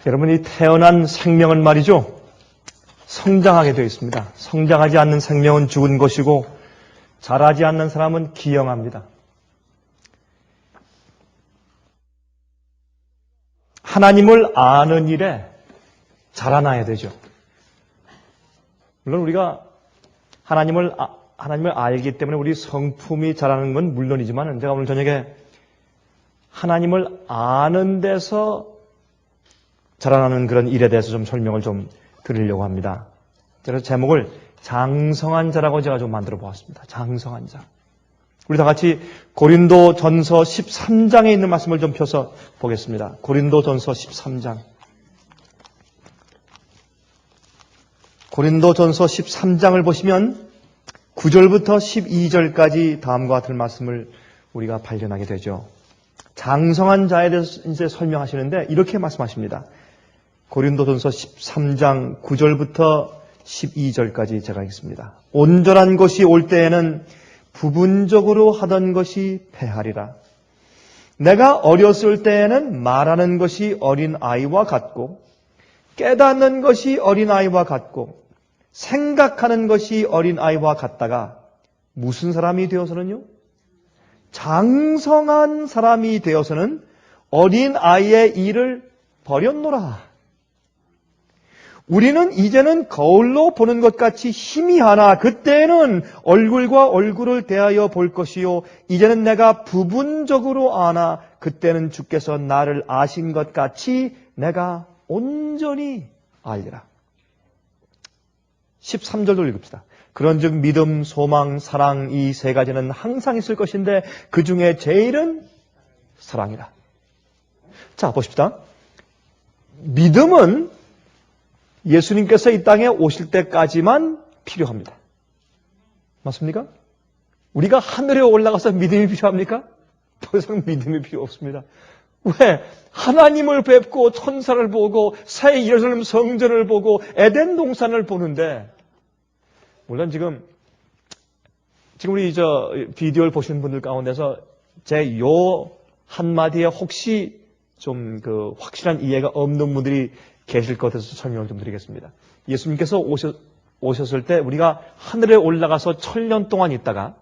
여러분이 태어난 생명은 말이죠, 성장하게 되어 있습니다. 성장하지 않는 생명은 죽은 것이고 자라지 않는 사람은 기형합니다. 하나님을 아는 일에 자라나야 되죠. 물론 우리가 하나님을 알기 때문에 우리 성품이 자라는 건 물론이지만, 제가 오늘 저녁에 하나님을 아는 데서 자라나는 그런 일에 대해서 좀 설명을 좀 드리려고 합니다. 그래서 제목을 장성한 자라고 제가 좀 만들어 보았습니다. 장성한 자. 우리 다 같이 고린도전서 13장에 있는 말씀을 좀 펴서 보겠습니다. 고린도전서 13장. 고린도전서 13장을 보시면 9절부터 12절까지 다음과 같은 말씀을 우리가 발견하게 되죠. 장성한 자에 대해서 이제 설명하시는데 이렇게 말씀하십니다. 고린도전서 13장 9절부터 12절까지 제가 읽습니다. 온전한 것이 올 때에는 부분적으로 하던 것이 패하리라. 내가 어렸을 때에는 말하는 것이 어린아이와 같고 깨닫는 것이 어린아이와 같고 생각하는 것이 어린아이와 같다가 무슨 사람이 되어서는요? 장성한 사람이 되어서는 어린아이의 일을 버렸노라. 우리는 이제는 거울로 보는 것 같이 희미하나 그때는 얼굴과 얼굴을 대하여 볼 것이요 이제는 내가 부분적으로 아나 그때는 주께서 나를 아신 것 같이 내가 온전히 알리라. 13절도 읽읍시다. 그런즉 믿음, 소망, 사랑 이 세 가지는 항상 있을 것인데 그 중에 제일은 사랑이라. 자, 보십시다. 믿음은 예수님께서 이 땅에 오실 때까지만 필요합니다. 맞습니까? 우리가 하늘에 올라가서 믿음이 필요합니까? 더 이상 믿음이 필요 없습니다. 왜? 하나님을 뵙고 천사를 보고 새 예루살렘 성전을 보고 에덴 동산을 보는데, 물론 지금 우리 비디오를 보시는 분들 가운데서 제 요 한마디에 혹시 좀 확실한 이해가 없는 분들이 계실 것 같아서 설명을 좀 드리겠습니다. 예수님께서 오셨을 때 우리가 하늘에 올라가서 1000년 동안 있다가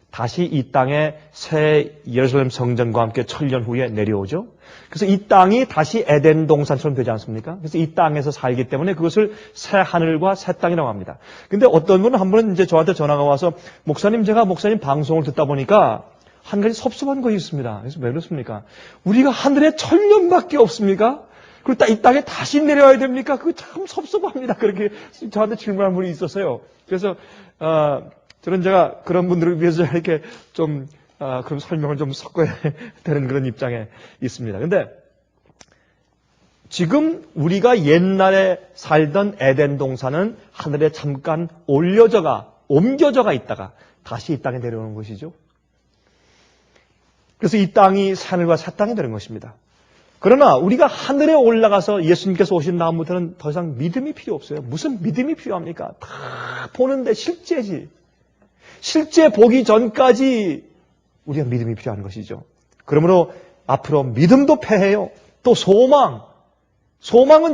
다시 이 땅에 새 예루살렘 성전과 함께 1000년 후에 내려오죠. 그래서 이 땅이 다시 에덴 동산처럼 되지 않습니까? 그래서 이 땅에서 살기 때문에 그것을 새 하늘과 새 땅이라고 합니다. 근데 어떤 분은 한 번은 이제 저한테 전화가 와서 목사님, 제가 목사님 방송을 듣다 보니까 한 가지 섭섭한 것이 있습니다. 그래서 왜 그렇습니까? 우리가 하늘에 1000년밖에 없습니까? 그리고 이 땅에 다시 내려와야 됩니까? 그거 참 섭섭합니다. 그렇게 저한테 질문한 분이 있었어요. 그래서 저는 제가 그런 분들을 위해서 이렇게 좀 그런 설명을 좀 섞어야 되는 그런 입장에 있습니다. 근데 지금 우리가 옛날에 살던 에덴 동산은 하늘에 잠깐 옮겨져가 있다가 다시 이 땅에 내려오는 것이죠. 그래서 이 땅이 하늘과 새 땅이 되는 것입니다. 그러나 우리가 하늘에 올라가서 예수님께서 오신 다음부터는 더 이상 믿음이 필요 없어요. 무슨 믿음이 필요합니까? 다 보는데 실제지. 실제 보기 전까지 우리가 믿음이 필요한 것이죠. 그러므로 앞으로 믿음도 패해요. 또 소망은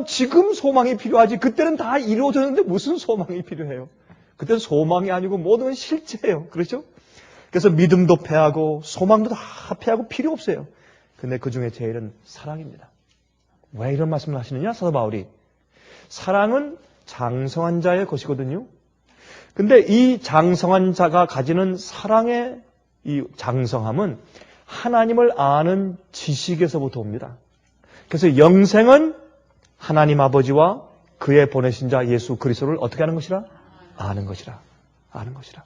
지금 소망이 필요하지. 그때는 다 이루어졌는데 무슨 소망이 필요해요? 그때는 소망이 아니고 모든 건 실제예요. 그렇죠? 그래서 믿음도 패하고 소망도 다 패하고 필요 없어요. 근데 그 중에 제일은 사랑입니다. 왜 이런 말씀을 하시느냐? 사도 바울이. 사랑은 장성한 자의 것이거든요. 근데 이 장성한 자가 가지는 사랑의 이 장성함은 하나님을 아는 지식에서부터 옵니다. 그래서 영생은 하나님 아버지와 그의 보내신 자 예수 그리스도를 어떻게 하는 것이라? 아는 것이라. 아는 것이라.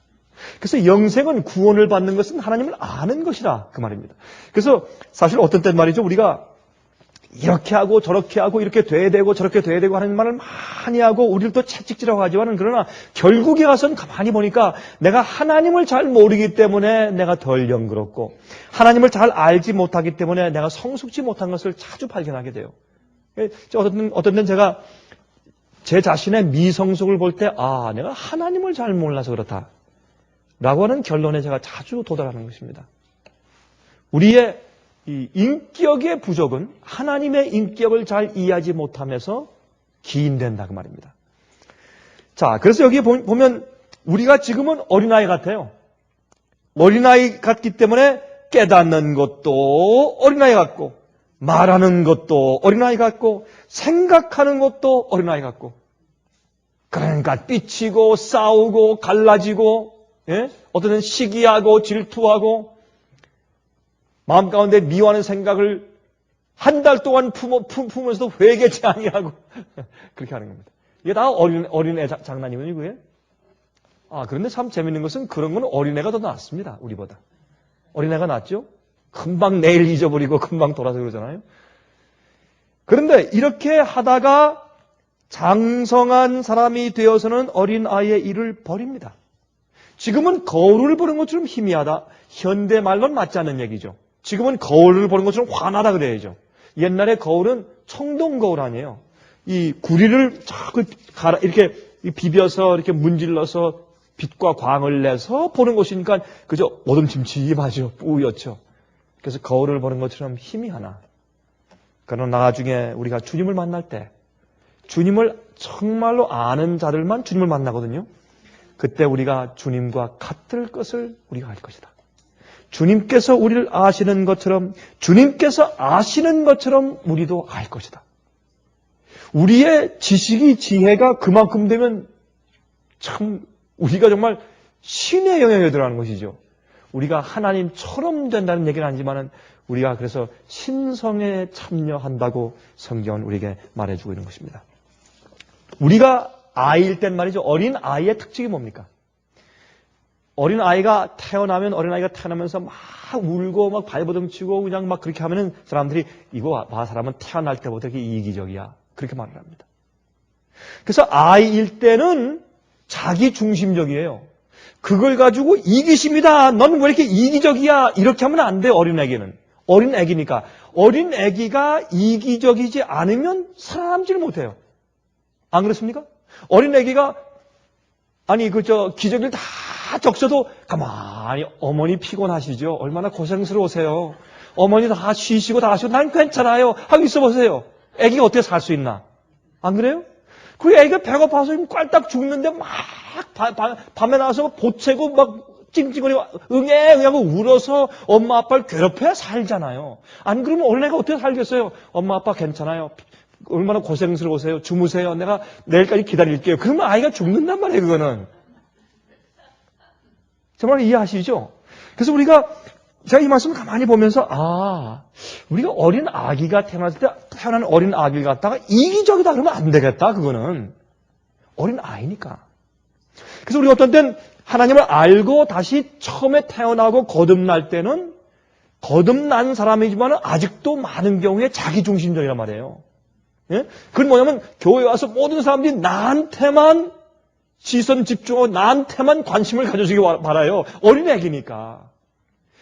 그래서 영생은 구원을 받는 것은 하나님을 아는 것이라 그 말입니다. 그래서 사실 어떤 때 말이죠. 우리가 이렇게 하고 저렇게 하고 이렇게 돼야 되고 저렇게 돼야 되고 하는 말을 많이 하고 우리를 또 채찍질하고 하지만은 그러나 결국에 가서는 가만히 보니까 내가 하나님을 잘 모르기 때문에 내가 덜 영그럽고 하나님을 잘 알지 못하기 때문에 내가 성숙지 못한 것을 자주 발견하게 돼요. 어떤 때는 제가 제 자신의 미성숙을 볼 때 내가 하나님을 잘 몰라서 그렇다 라고 하는 결론에 제가 자주 도달하는 것입니다. 우리의 이 인격의 부족은 하나님의 인격을 잘 이해하지 못하면서 기인된다 그 말입니다. 자, 그래서 여기 보면 우리가 지금은 어린아이 같아요. 어린아이 같기 때문에 깨닫는 것도 어린아이 같고, 말하는 것도 어린아이 같고, 생각하는 것도 어린아이 같고, 그러니까 삐치고 싸우고 갈라지고, 예? 어떤 때는 시기하고 질투하고, 마음 가운데 미워하는 생각을 한 달 동안 품으면서도 회개치 아니하고 그렇게 하는 겁니다. 이게 다 어린애 장난이군요. 그런데 참 재밌는 것은 그런 건 어린애가 더 낫습니다. 우리보다. 어린애가 낫죠? 금방 내일 잊어버리고 금방 돌아서 그러잖아요. 그런데 이렇게 하다가 장성한 사람이 되어서는 어린아이의 일을 버립니다. 지금은 거울을 보는 것처럼 희미하다. 현대말로는 맞지 않는 얘기죠. 지금은 거울을 보는 것처럼 환하다 그래야죠. 옛날에 거울은 청동 거울 아니에요. 이 구리를 자꾸 이렇게 비벼서 이렇게 문질러서 빛과 광을 내서 보는 것이니까 그저 어둠침침하죠. 뿌옇죠. 그래서 거울을 보는 것처럼 희미하나. 그러나 나중에 우리가 주님을 만날 때 주님을 정말로 아는 자들만 주님을 만나거든요. 그때 우리가 주님과 같을 것을 우리가 알 것이다. 주님께서 우리를 아시는 것처럼 주님께서 아시는 것처럼 우리도 알 것이다. 우리의 지식이 지혜가 그만큼 되면 참 우리가 정말 신의 영역에 들어가는 것이죠. 우리가 하나님처럼 된다는 얘기는 아니지만 우리가 그래서 신성에 참여한다고 성경은 우리에게 말해주고 있는 것입니다. 우리가 아이일 땐 말이죠. 어린 아이의 특징이 뭡니까? 어린 아이가 태어나면서 막 울고 막 발버둥치고 그냥 막 그렇게 하면은 사람들이 이거 봐 사람은 태어날 때부터 이렇게 이기적이야. 그렇게 말을 합니다. 그래서 아이일 때는 자기 중심적이에요. 그걸 가지고 이기심이다. 넌 왜 이렇게 이기적이야? 이렇게 하면 안 돼. 어린애기는. 어린애기니까. 어린애기가 이기적이지 않으면 살아남지를 못해요. 안 그렇습니까? 어린애기가 기저귀를 다 적셔도 가만히 어머니 피곤하시죠? 얼마나 고생스러우세요. 어머니 다 쉬시고 다 하시고 난 괜찮아요. 하고 있어 보세요. 애기가 어떻게 살 수 있나? 안 그래요? 그 애기가 배고파서 꼴딱 죽는데 막 밤에 나와서 보채고 막 찡찡거리고 응애하고 울어서 엄마 아빠를 괴롭혀야 살잖아요. 안 그러면 어린애가 어떻게 살겠어요? 엄마 아빠 괜찮아요. 얼마나 고생스러우세요. 주무세요. 내가 내일까지 기다릴게요. 그러면 아이가 죽는단 말이에요. 그거는. 정말 이해하시죠? 그래서 제가 이 말씀을 가만히 보면서 우리가 어린 아기가 태어났을 때 태어난 어린 아기를 갖다가 이기적이다 그러면 안 되겠다. 그거는 어린 아이니까. 그래서 우리가 어떤 때는 하나님을 알고 다시 처음에 태어나고 거듭날 때는 거듭난 사람이지만 아직도 많은 경우에 자기중심적이란 말이에요. 예? 그건 뭐냐면 교회에 와서 모든 사람들이 나한테만 시선 집중하고 나한테만 관심을 가져주기 바라요. 어린애기니까.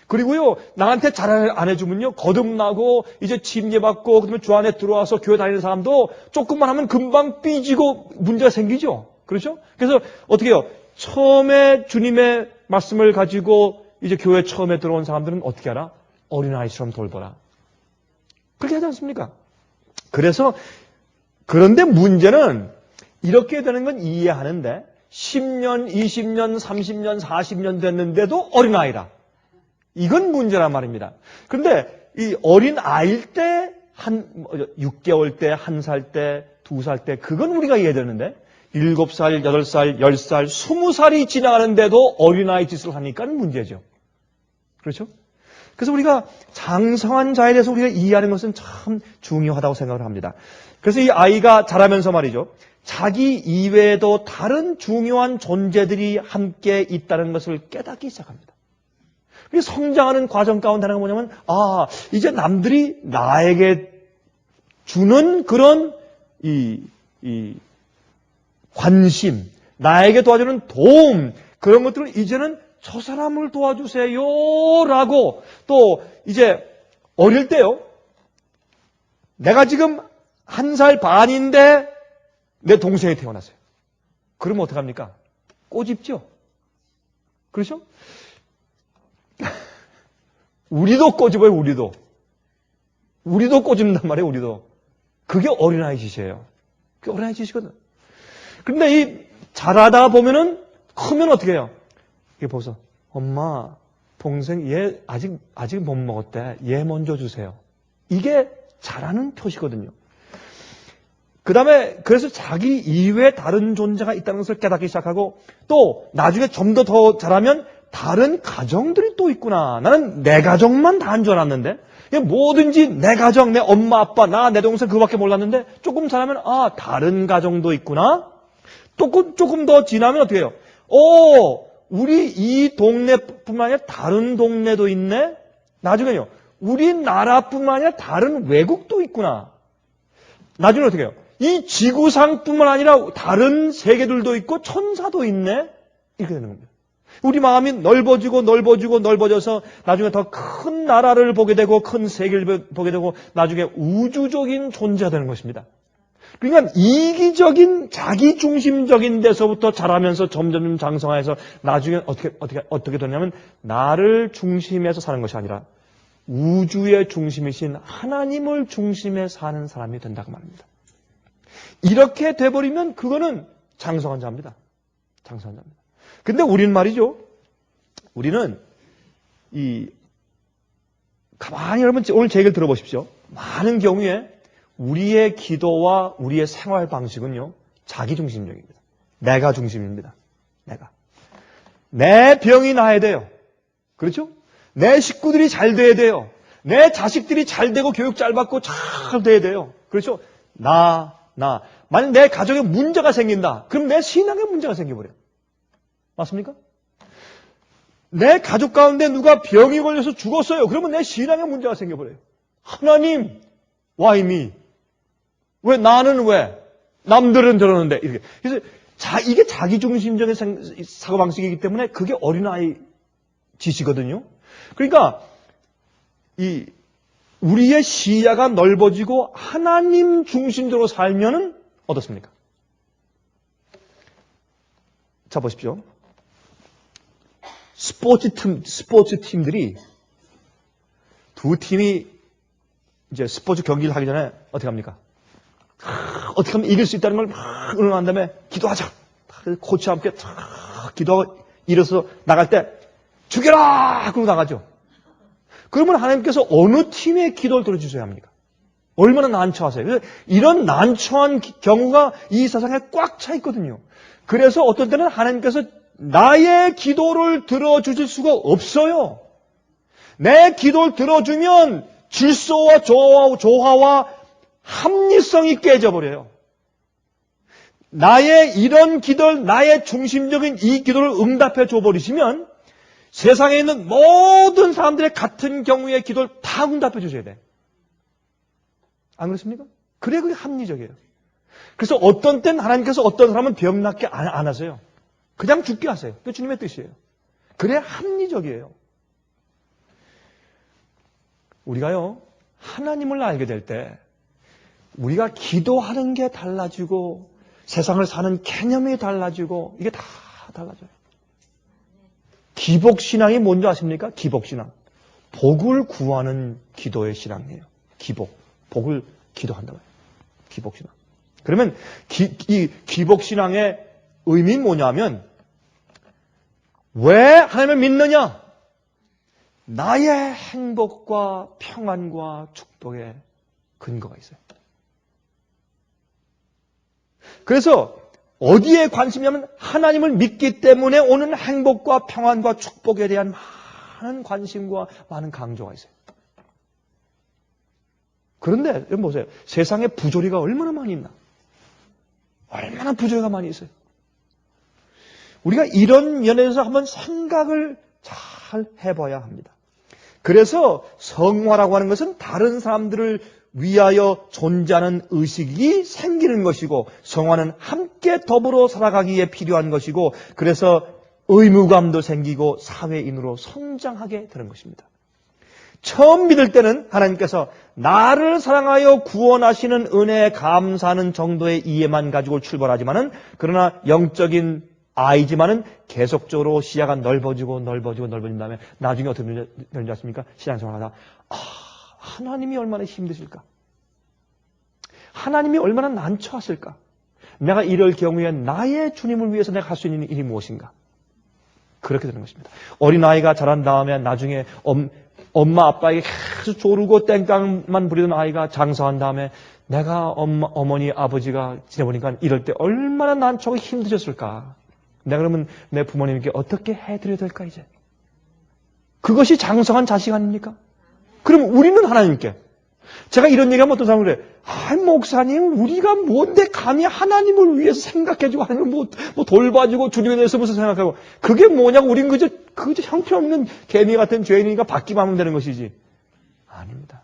그리고요, 나한테 잘 안 해주면요, 거듭나고, 이제 침례받고, 그다음에 주 안에 들어와서 교회 다니는 사람도 조금만 하면 금방 삐지고 문제가 생기죠. 그렇죠? 그래서 어떻게 해요? 처음에 주님의 말씀을 가지고 이제 교회 처음에 들어온 사람들은 어떻게 하라? 어린아이처럼 돌보라. 그렇게 하지 않습니까? 그런데 문제는 이렇게 되는 건 이해하는데 10년, 20년, 30년, 40년 됐는데도 어린아이라. 이건 문제란 말입니다. 그런데 이 어린아이일 때 6개월 때, 1살 때, 2살 때 그건 우리가 이해되는데 7살, 8살, 10살, 20살이 지나가는데도 어린아이 짓을 하니까 문제죠. 그렇죠? 그래서 우리가 장성한 자에 대해서 우리가 이해하는 것은 참 중요하다고 생각을 합니다. 그래서 이 아이가 자라면서 말이죠. 자기 이외에도 다른 중요한 존재들이 함께 있다는 것을 깨닫기 시작합니다. 성장하는 과정 가운데 하나가 뭐냐면 이제 남들이 나에게 주는 그런 이 관심, 나에게 도와주는 도움 그런 것들을 이제는 저 사람을 도와주세요라고 또 이제 어릴 때요. 내가 지금 1살 반인데 내 동생이 태어났어요. 그러면 어떡합니까? 꼬집죠? 그렇죠? 우리도 꼬집어요, 우리도. 우리도 꼬집는단 말이에요, 우리도. 그게 어린아이 짓이에요. 그게 어린아이 짓이거든. 그런데 이 자라다 보면은 크면 어떻게 해요? 이게 보소. 엄마, 동생 얘 아직 못 먹었대. 얘 먼저 주세요. 이게 자라는 표시거든요. 그 다음에 그래서 자기 이외에 다른 존재가 있다는 것을 깨닫기 시작하고 또 나중에 좀 더 자라면 다른 가정들이 또 있구나. 나는 내 가정만 다 한 줄 알았는데 뭐든지 내 가정, 내 엄마, 아빠, 나, 내 동생 그거밖에 몰랐는데 조금 자라면 다른 가정도 있구나. 조금 더 지나면 어떻게 해요? 우리 이 동네뿐만 아니라 다른 동네도 있네. 나중에요. 우리나라뿐만 아니라 다른 외국도 있구나. 나중에 어떻게 해요? 이 지구상뿐만 아니라 다른 세계들도 있고 천사도 있네. 이렇게 되는 겁니다. 우리 마음이 넓어져서 나중에 더 큰 나라를 보게 되고 큰 세계를 보게 되고 나중에 우주적인 존재가 되는 것입니다. 그러니까 이기적인 자기중심적인 데서부터 자라면서 점점 장성화해서 나중에 어떻게 되냐면 나를 중심에서 사는 것이 아니라 우주의 중심이신 하나님을 중심에 사는 사람이 된다고 말합니다. 이렇게 돼버리면 그거는 장성한 자입니다. 장성한 자입니다. 근데 우리는 말이죠. 우리는 가만히 여러분 오늘 제 얘기를 들어보십시오. 많은 경우에 우리의 기도와 우리의 생활 방식은요. 자기중심적입니다. 내가 중심입니다. 내 병이 나아야 돼요. 그렇죠? 내 식구들이 잘 돼야 돼요. 내 자식들이 잘 되고 교육 잘 받고 잘 돼야 돼요. 그렇죠? 만약 내 가정에 문제가 생긴다. 그럼 내 신앙에 문제가 생겨버려요. 맞습니까? 내 가족 가운데 누가 병이 걸려서 죽었어요. 그러면 내 신앙에 문제가 생겨버려요. 하나님, why me? 왜 나는 왜? 남들은 저러는데. 이렇게. 그래서 이게 자기중심적인 사고방식이기 때문에 그게 어린아이 짓이거든요. 그러니까 우리의 시야가 넓어지고 하나님 중심적으로 살면은 어떻습니까? 자, 보십시오. 스포츠 팀들이 두 팀이 이제 스포츠 경기를 하기 전에 어떻게 합니까? 어떻게 하면 이길 수 있다는 걸 막 응원한 다음에 기도하자. 코치와 함께 기도하고 일어서 나갈 때 죽여라! 그러고 나가죠. 그러면 하나님께서 어느 팀의 기도를 들어주셔야 합니까? 얼마나 난처하세요. 그래서 이런 난처한 경우가 이 세상에 꽉 차 있거든요. 그래서 어떤 때는 하나님께서 나의 기도를 들어주실 수가 없어요. 내 기도를 들어주면 질서와 조화와 합리성이 깨져버려요. 나의 이런 기도를, 나의 중심적인 이 기도를 응답해 줘버리시면 세상에 있는 모든 사람들의 같은 경우의 기도를 다 응답해 주셔야 돼. 안 그렇습니까? 그래, 그게 합리적이에요. 그래서 어떤 때는 하나님께서 어떤 사람은 병 낫게 안 하세요. 그냥 죽게 하세요. 그게 주님의 뜻이에요. 그래, 합리적이에요. 우리가요, 하나님을 알게 될 때 우리가 기도하는 게 달라지고 세상을 사는 개념이 달라지고 이게 다 달라져요. 기복신앙이 뭔지 아십니까? 기복신앙. 복을 구하는 기도의 신앙이에요. 복을 기도한다고 해요. 기복신앙. 그러면 이 기복신앙의 의미는 뭐냐면 왜 하나님을 믿느냐? 나의 행복과 평안과 축복의 근거가 있어요. 그래서 어디에 관심이냐면 하나님을 믿기 때문에 오는 행복과 평안과 축복에 대한 많은 관심과 많은 강조가 있어요. 그런데 여러분 보세요. 세상에 부조리가 얼마나 많이 있나? 얼마나 부조리가 많이 있어요. 우리가 이런 면에서 한번 생각을 잘 해봐야 합니다. 그래서 성화라고 하는 것은 다른 사람들을 위하여 존재하는 의식이 생기는 것이고 성화는 함께 더불어 살아가기에 필요한 것이고 그래서 의무감도 생기고 사회인으로 성장하게 되는 것입니다. 처음 믿을 때는 하나님께서 나를 사랑하여 구원하시는 은혜에 감사하는 정도의 이해만 가지고 출발하지만은 그러나 영적인 아이지만은 계속적으로 시야가 넓어진 다음에 나중에 어떻게 되는지 아십니까? 신앙생활하다 하나님이 얼마나 힘드실까? 하나님이 얼마나 난처하실까? 내가 이럴 경우에 나의 주님을 위해서 내가 할 수 있는 일이 무엇인가? 그렇게 되는 것입니다. 어린아이가 자란 다음에 나중에 엄마 아빠에게 계속 조르고 땡깡만 부리던 아이가 장성한 다음에 내가 어머니 아버지가 지내보니까 이럴 때 얼마나 난처하고 힘드셨을까? 내가 그러면 내 부모님께 어떻게 해드려야 될까 이제? 그것이 장성한 자식 아닙니까? 그럼 우리는 하나님께 제가 이런 얘기하면 어떤 사람은 그래. 목사님 우리가 뭔데 감히 하나님을 위해서 생각해주고 하나님을 뭐 돌봐주고 주님에 대해서 무슨 생각하고 그게 뭐냐고 우린 그저 형편없는 개미 같은 죄인이니까 받기만 하면 되는 것이지. 아닙니다.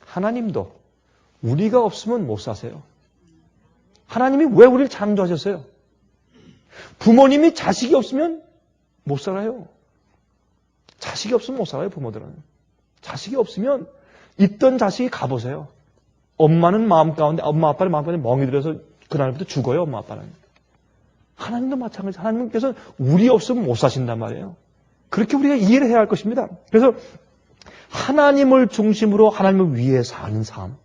하나님도 우리가 없으면 못 사세요. 하나님이 왜 우리를 창조하셨어요? 부모님이 자식이 없으면 못 살아요. 자식이 없으면 못 살아요, 부모들은. 자식이 없으면 있던 자식이 가보세요. 엄마는 마음 가운데, 엄마 아빠는 마음 가운데 멍이 들어서 그날부터 죽어요, 엄마 아빠는. 하나님도 마찬가지. 하나님께서 우리 없으면 못 사신단 말이에요. 그렇게 우리가 이해를 해야 할 것입니다. 그래서 하나님을 중심으로 하나님을 위해 사는 삶.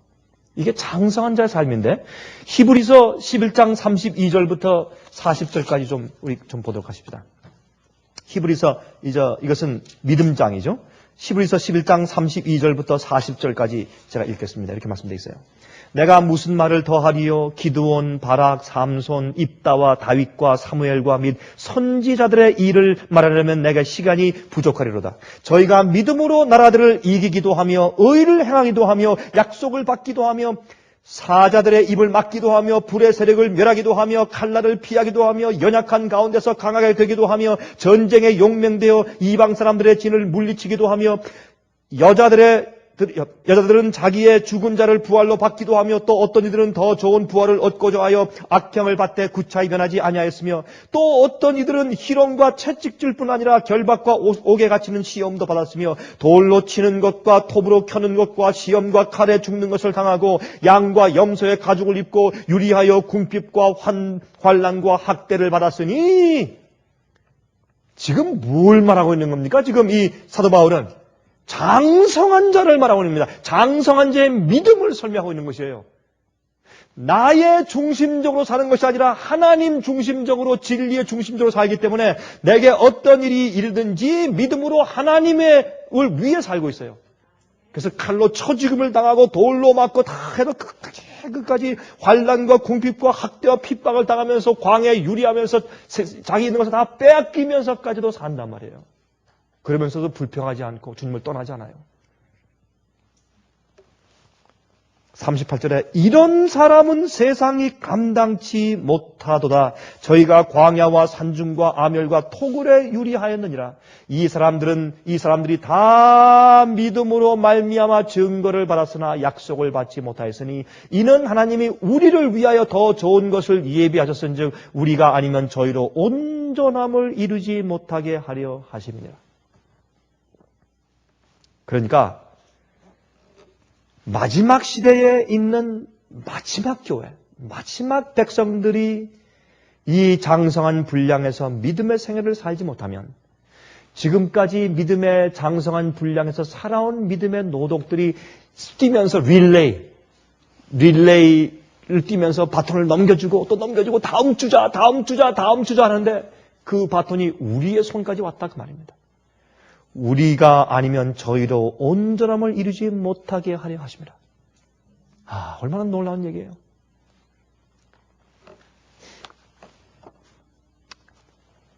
이게 장성한 자의 삶인데 히브리서 11장 32절부터 40절까지 우리 좀 보도록 하십시다. 히브리서 이것은 믿음장이죠. 히브리서 11장 32절부터 40절까지 제가 읽겠습니다. 이렇게 말씀되어 있어요. 내가 무슨 말을 더하리요? 기드온, 바락, 삼손, 입다와 다윗과 사무엘과 및 선지자들의 일을 말하려면 내가 시간이 부족하리로다. 저희가 믿음으로 나라들을 이기기도 하며 의를 행하기도 하며 약속을 받기도 하며 사자들의 입을 막기도 하며 불의 세력을 멸하기도 하며 칼날을 피하기도 하며 연약한 가운데서 강하게 되기도 하며 전쟁에 용맹되어 이방 사람들의 진을 물리치기도 하며 여자들은 자기의 죽은 자를 부활로 받기도 하며 또 어떤 이들은 더 좋은 부활을 얻고자 하여 악평을 받되 구차히 변하지 아니하였으며 또 어떤 이들은 희롱과 채찍질 뿐 아니라 결박과 옥에 갇히는 시험도 받았으며 돌로 치는 것과 톱으로 켜는 것과 시험과 칼에 죽는 것을 당하고 양과 염소의 가죽을 입고 유리하여 궁핍과 환난과 학대를 받았으니 지금 뭘 말하고 있는 겁니까? 지금 이 사도 바울은 장성한 자를 말하고 있습니다. 장성한 자의 믿음을 설명하고 있는 것이에요. 나의 중심적으로 사는 것이 아니라 하나님 중심적으로 진리의 중심적으로 살기 때문에 내게 어떤 일이 일든지 믿음으로 하나님을 위해 살고 있어요. 그래서 칼로 처지금을 당하고 돌로 맞고 다 해도 끝까지 환난과 궁핍과 학대와 핍박을 당하면서 광야에 유리하면서 자기 있는 것을 다 빼앗기면서까지도 산단 말이에요. 그러면서도 불평하지 않고 주님을 떠나지 않아요. 38절에 이런 사람은 세상이 감당치 못하도다. 저희가 광야와 산중과 아멸과 토굴에 유리하였느니라. 이 사람들이 다 믿음으로 말미암아 증거를 받았으나 약속을 받지 못하였으니 이는 하나님이 우리를 위하여 더 좋은 것을 예비하셨은즉 우리가 아니면 저희로 온전함을 이루지 못하게 하려 하심이니라. 그러니까 마지막 시대에 있는 마지막 교회, 마지막 백성들이 이 장성한 분량에서 믿음의 생애를 살지 못하면 지금까지 믿음의 장성한 분량에서 살아온 믿음의 노독들이 뛰면서 릴레이를 뛰면서 바톤을 넘겨주고 또 넘겨주고 다음 주자 하는데 그 바톤이 우리의 손까지 왔다 그 말입니다. 우리가 아니면 저희로 온전함을 이루지 못하게 하려 하십니다. 얼마나 놀라운 얘기예요.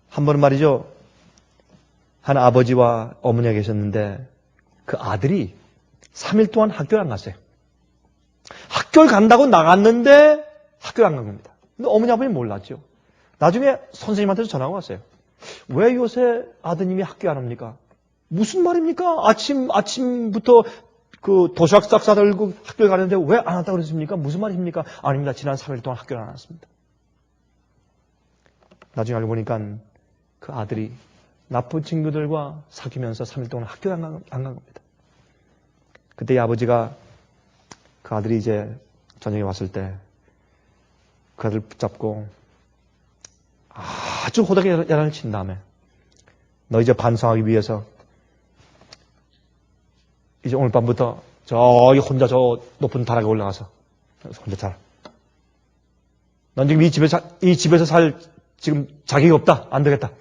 한 번은 말이죠. 한 아버지와 어머니가 계셨는데 그 아들이 3일 동안 학교를 안 갔어요. 학교를 간다고 나갔는데 학교를 안 간 겁니다. 근데 어머니 아버지는 몰랐죠. 나중에 선생님한테서 전화가 왔어요. 왜 요새 아드님이 학교 안 옵니까? 무슨 말입니까? 아침부터 그 도시락 싹 싸들고 학교에 가는데 왜 안 왔다고 그랬습니까? 무슨 말입니까? 아닙니다. 지난 3일 동안 학교를 안 왔습니다. 나중에 알고 보니까 그 아들이 나쁜 친구들과 사귀면서 3일 동안 학교에 안 간 겁니다. 그때 이 아버지가 그 아들이 이제 저녁에 왔을 때 그 아들 붙잡고 아주 호되게 야단을 친 다음에 너 이제 반성하기 위해서 이제 오늘 밤부터 저기 혼자 저 높은 다락에 올라가서 혼자 자라. 넌 지금 이 집에서 살 지금 자격이 없다. 안 되겠다.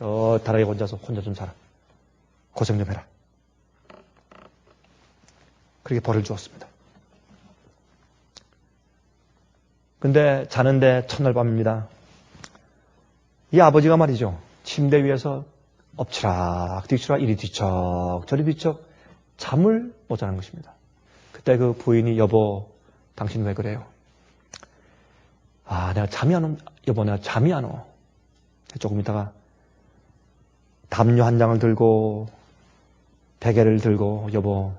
저 다락에 혼자 좀 살아. 고생 좀 해라. 그렇게 벌을 주었습니다. 근데 자는데 첫날 밤입니다. 이 아버지가 말이죠. 침대 위에서 엎치락 뒤치락 이리 뒤척 저리 뒤척 잠을 못 자는 것입니다. 그때 그 부인이 여보 당신 왜 그래요? 아 내가 잠이 안 오. 여보 내가 잠이 안 오. 조금 있다가 담요 한 장을 들고 베개를 들고 여보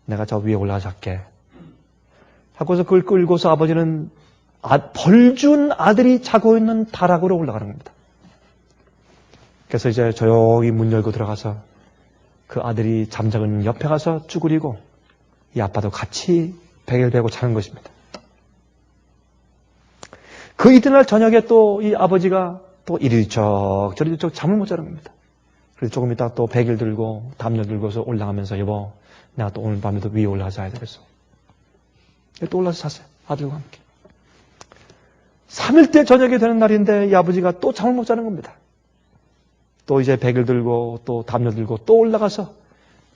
내가 저 위에 올라가 잘게 하고서 그걸 끌고서 아버지는 벌준 아들이 자고 있는 다락으로 올라가는 겁니다. 그래서 이제 조용히 문 열고 들어가서 그 아들이 잠자는 옆에 가서 쭈그리고 이 아빠도 같이 베개를 베고 자는 것입니다. 그 이튿날 저녁에 또 이 아버지가 또 이리 뒤척 저리 뒤척 잠을 못 자는 겁니다. 그래서 조금 있다가 또 베개를 들고 담요 들고서 올라가면서 여보 내가 또 오늘 밤에도 위에 올라가서 자야 되겠어. 또 올라서 잤어요. 아들과 함께. 3일째 저녁이 되는 날인데 이 아버지가 또 잠을 못 자는 겁니다. 또 이제 베개를 들고 또 담요 들고 또 올라가서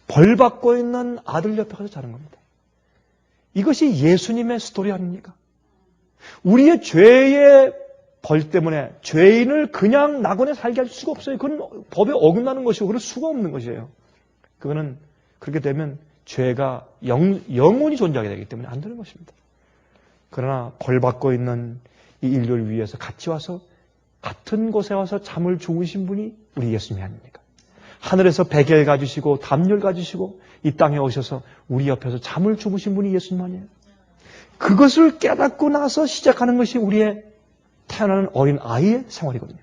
벌 받고 있는 아들 옆에 가서 자는 겁니다. 이것이 예수님의 스토리 아닙니까? 우리의 죄의 벌 때문에 죄인을 그냥 낙원에 살게 할 수가 없어요. 그건 법에 어긋나는 것이고 그럴 수가 없는 것이에요. 그거는 그렇게 되면 죄가 영원히 존재하게 되기 때문에 안 되는 것입니다. 그러나 벌 받고 있는 이 인류를 위해서 같이 와서 같은 곳에 와서 잠을 주무신 분이 우리 예수님이 아닙니까? 하늘에서 베개를 가지시고 담요를 가지시고 이 땅에 오셔서 우리 옆에서 잠을 주무신 분이 예수님 아니에요? 그것을 깨닫고 나서 시작하는 것이 우리의 태어나는 어린 아이의 생활이거든요.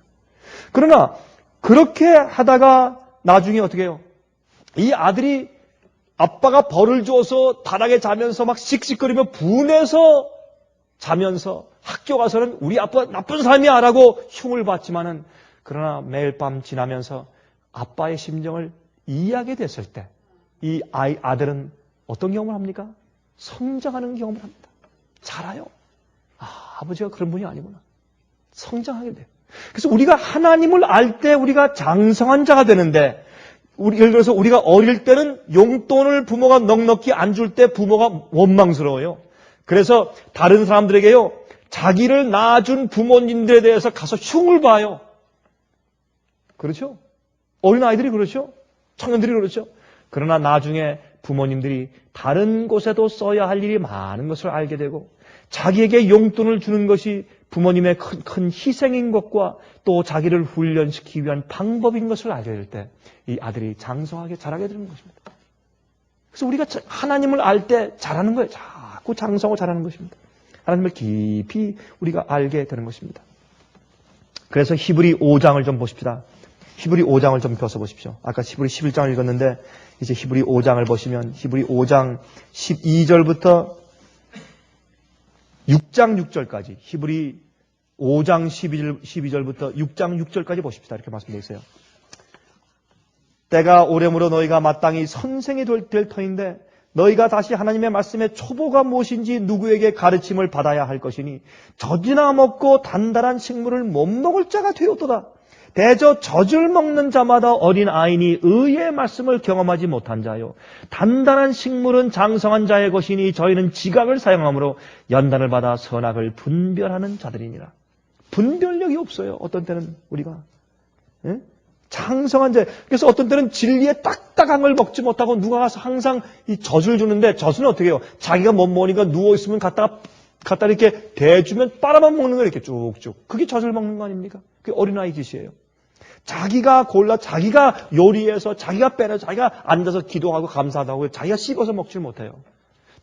그러나 그렇게 하다가 나중에 어떻게 해요? 이 아들이 아빠가 벌을 주어서 다락에 자면서 막 씩씩거리며 분해서 자면서 학교 가서는 우리 아빠 나쁜 사람이야 라고 흉을 받지만은 그러나 매일 밤 지나면서 아빠의 심정을 이해하게 됐을 때 이 아들은 어떤 경험을 합니까? 성장하는 경험을 합니다. 자라요. 아버지가 그런 분이 아니구나. 성장하게 돼요. 그래서 우리가 하나님을 알 때 우리가 장성한 자가 되는데 예를 들어서 우리가 어릴 때는 용돈을 부모가 넉넉히 안 줄 때 부모가 원망스러워요. 그래서 다른 사람들에게요. 자기를 낳아준 부모님들에 대해서 가서 흉을 봐요. 그렇죠? 어린아이들이 그렇죠? 청년들이 그렇죠? 그러나 나중에 부모님들이 다른 곳에도 써야 할 일이 많은 것을 알게 되고 자기에게 용돈을 주는 것이 부모님의 큰 희생인 것과 또 자기를 훈련시키기 위한 방법인 것을 알게 될 때 이 아들이 장성하게 자라게 되는 것입니다. 그래서 우리가 하나님을 알 때 자라는 거예요. 자꾸 장성하고 자라는 것입니다. 하나님을 깊이 우리가 알게 되는 것입니다. 그래서 히브리 5장을 좀 보십시다. 히브리 5장을 좀 펴서 보십시오. 아까 히브리 11장을 읽었는데 이제 히브리 5장을 보시면 히브리 5장 12절부터 6장 6절까지 히브리 5장 12절부터 6장 6절까지 보십시다. 이렇게 말씀되어 있어요. 때가 오려므로 너희가 마땅히 선생이 될 터인데 너희가 다시 하나님의 말씀의 초보가 무엇인지 누구에게 가르침을 받아야 할 것이니 젖이나 먹고 단단한 식물을 못 먹을 자가 되었도다. 대저 젖을 먹는 자마다 어린 아이니 의의 말씀을 경험하지 못한 자요. 단단한 식물은 장성한 자의 것이니 저희는 지각을 사용하므로 연단을 받아 선악을 분별하는 자들이니라. 분별력이 없어요. 어떤 때는 우리가. 예? 장성한 자. 그래서 어떤 때는 진리의 딱딱한 걸 먹지 못하고 누가 가서 항상 이 젖을 주는데 젖은 어떻게 해요? 자기가 못 먹으니까 누워있으면 갖다 이렇게 대주면 빨아만 먹는 거예요. 이렇게 쭉쭉. 그게 젖을 먹는 거 아닙니까? 그게 어린아이 짓이에요. 자기가 골라, 자기가 요리해서, 자기가 빼려, 자기가 앉아서 기도하고 감사하다고 자기가 씹어서 먹지 못해요.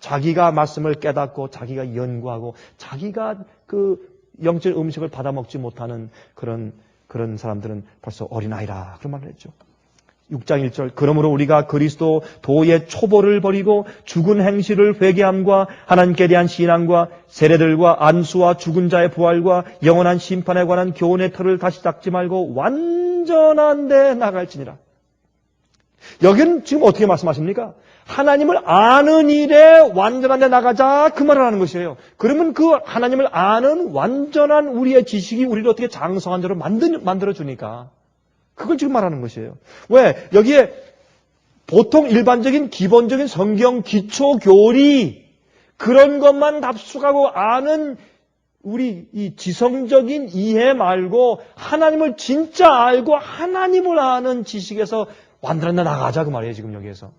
자기가 말씀을 깨닫고, 자기가 연구하고, 자기가 그 영적 음식을 받아 먹지 못하는 그런 사람들은 벌써 어린아이라. 그런 말을 했죠. 6장 1절. 그러므로 우리가 그리스도 도의 초보를 버리고 죽은 행실을 회개함과 하나님께 대한 신앙과 세례들과 안수와 죽은 자의 부활과 영원한 심판에 관한 교훈의 틀을 다시 닦지 말고 완전한 데 나갈지니라. 여기는 지금 어떻게 말씀하십니까? 하나님을 아는 일에 완전한 데 나가자 그 말을 하는 것이에요. 그러면 그 하나님을 아는 완전한 우리의 지식이 우리를 어떻게 장성한 자로 만들어주니까 그걸 지금 말하는 것이에요. 왜? 여기에 보통 일반적인 기본적인 성경 기초 교리 그런 것만 답숙하고 아는 우리 이 지성적인 이해 말고 하나님을 진짜 알고 하나님을 아는 지식에서 완전한 데 나가자 그 말이에요. 지금 여기에서.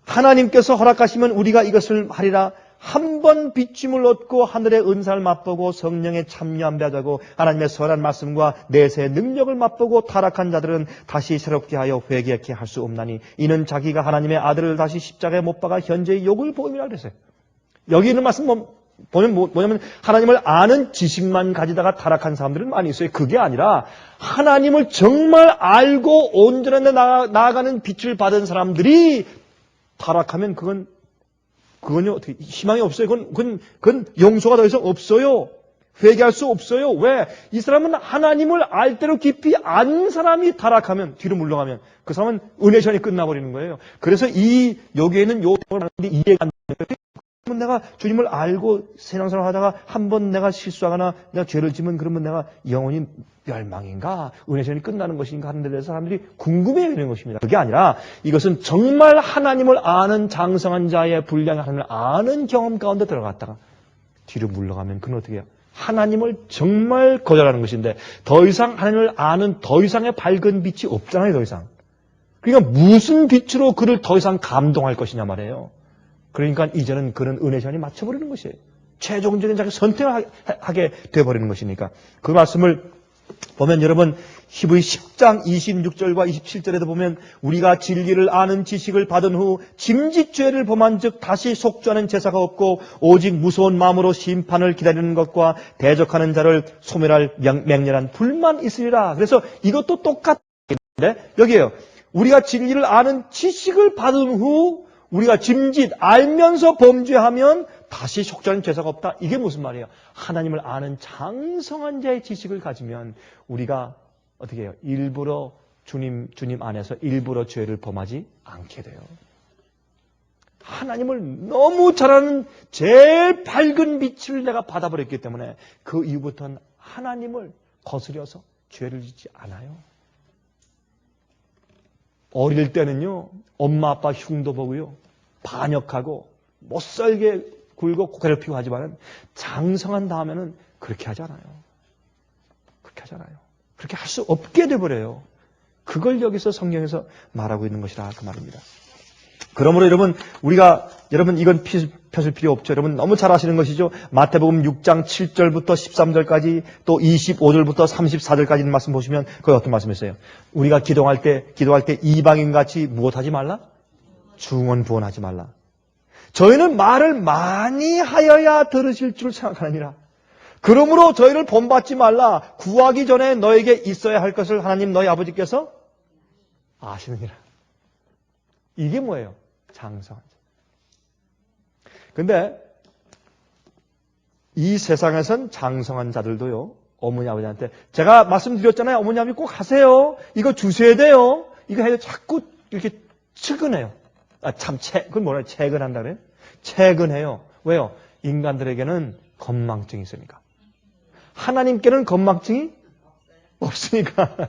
하나님께서 허락하시면 우리가 이것을 하리라. 한 번 비춤을 얻고 하늘의 은사를 맛보고 성령의 참여함 배하자고 하나님의 선한 말씀과 내세의 능력을 맛보고 타락한 자들은 다시 새롭게 하여 회개케 할 수 없나니 이는 자기가 하나님의 아들을 다시 십자가에 못 박아 현재의 욕을 보임이라 그랬어요. 여기 있는 말씀 보면 뭐냐면 하나님을 아는 지식만 가지다가 타락한 사람들은 많이 있어요. 그게 아니라 하나님을 정말 알고 온전한 데 나아가는 빛을 받은 사람들이 타락하면 그건요, 어떻게, 희망이 없어요. 그건 용서가 더 이상 없어요. 회개할 수 없어요. 왜? 이 사람은 하나님을 알 대로 깊이 안 사람이 타락하면, 뒤로 물러가면, 그 사람은 은혜전이 끝나버리는 거예요. 그래서 여기에 있는 요점을 이해가 안 되는 거예요. 내가 주님을 알고 신앙생활 하다가 한 번 내가 실수하거나 내가 죄를 지면 그러면 내가 영원히 멸망인가? 은혜전이 끝나는 것인가? 하는 데 대해서 사람들이 궁금해야 되는 것입니다. 그게 아니라 이것은 정말 하나님을 아는 장성한 자의 분량의 하나님을 아는 경험 가운데 들어갔다가 뒤로 물러가면 그는 어떻게 해요? 하나님을 정말 거절하는 것인데 더 이상 하나님을 아는 더 이상의 밝은 빛이 없잖아요. 더 이상. 그러니까 무슨 빛으로 그를 더 이상 감동할 것이냐 말이에요. 그러니까 이제는 그는 은혜전이 맞춰버리는 것이에요. 최종적인 자기 선택을 하게 돼버리는 것이니까. 그 말씀을 보면 여러분 히브리 10장 26절과 27절에도 보면 우리가 진리를 아는 지식을 받은 후 짐짓 죄를 범한 즉 다시 속죄하는 제사가 없고 오직 무서운 마음으로 심판을 기다리는 것과 대적하는 자를 소멸할 맹렬한 불만 있으리라. 그래서 이것도 똑같은데 여기에요. 우리가 진리를 아는 지식을 받은 후 우리가 짐짓 알면서 범죄하면 다시 속죄하는 제사가 없다. 이게 무슨 말이에요? 하나님을 아는 장성한 자의 지식을 가지면 우리가 어떻게 해요? 일부러 주님 안에서 일부러 죄를 범하지 않게 돼요. 하나님을 너무 잘 아는 제일 밝은 빛을 내가 받아버렸기 때문에 그 이후부터는 하나님을 거스려서 죄를 짓지 않아요. 어릴 때는요, 엄마 아빠 흉도 보고요, 반역하고 못살게 굴고 괴롭히고 하지만 장성한 다음에는 그렇게 하지 않아요. 그렇게 하지 않아요. 그렇게 할 수 없게 돼버려요. 그걸 여기서 성경에서 말하고 있는 것이라 그 말입니다. 그러므로 여러분 이건 펴실 필요 없죠. 여러분 너무 잘 아시는 것이죠. 마태복음 6장 7절부터 13절까지 또 25절부터 34절까지 있는 말씀 보시면 거기 어떤 말씀이었어요? 우리가 기도할 때 이방인같이 무엇하지 말라? 중언부언하지 말라. 저희는 말을 많이 하여야 들으실 줄 생각하느니라. 그러므로 저희를 본받지 말라. 구하기 전에 너에게 있어야 할 것을 하나님 너희 아버지께서 아시느니라. 이게 뭐예요? 장성한 자. 근데 이 세상에선 장성한 자들도요, 어머니 아버지한테 제가 말씀드렸잖아요. 어머니 아버지 꼭 하세요. 이거 주셔야 돼요. 이거 해야 자꾸 이렇게 측은해요. 그건 뭐라 채근한다 그래요? 채근해요. 왜요? 인간들에게는 건망증이 있으니까. 하나님께는 건망증이 없으니까.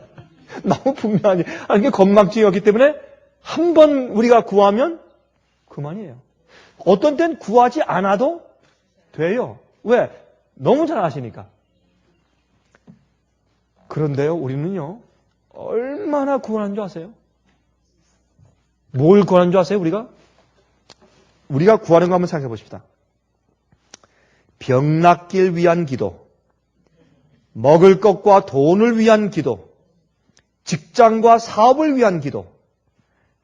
너무 분명하지. 이게 건망증이 없기 때문에 한 번 우리가 구하면 그만이에요. 어떤 땐 구하지 않아도 돼요. 왜? 너무 잘 아시니까. 그런데요, 우리는요, 얼마나 구하는 줄 아세요? 뭘 구하는 줄 아세요, 우리가? 우리가 구하는 거 한번 생각해 보십시다. 병 낫길 위한 기도, 먹을 것과 돈을 위한 기도, 직장과 사업을 위한 기도,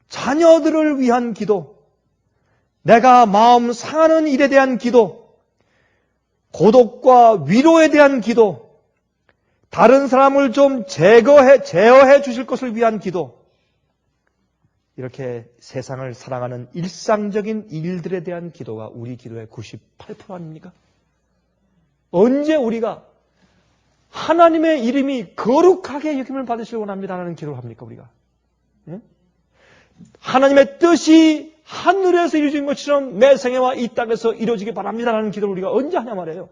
자녀들을 위한 기도, 내가 마음 상하는 일에 대한 기도, 고독과 위로에 대한 기도, 다른 사람을 좀 제어해 주실 것을 위한 기도, 이렇게 세상을 살아가는 일상적인 일들에 대한 기도가 우리 기도의 98% 아닙니까? 언제 우리가 하나님의 이름이 거룩하게 여김을 받으시길 원합니다라는 기도를 합니까, 우리가? 예? 하나님의 뜻이 하늘에서 이루어진 것처럼 내 생애와 이 땅에서 이루어지기 바랍니다라는 기도를 우리가 언제 하냐 말이에요.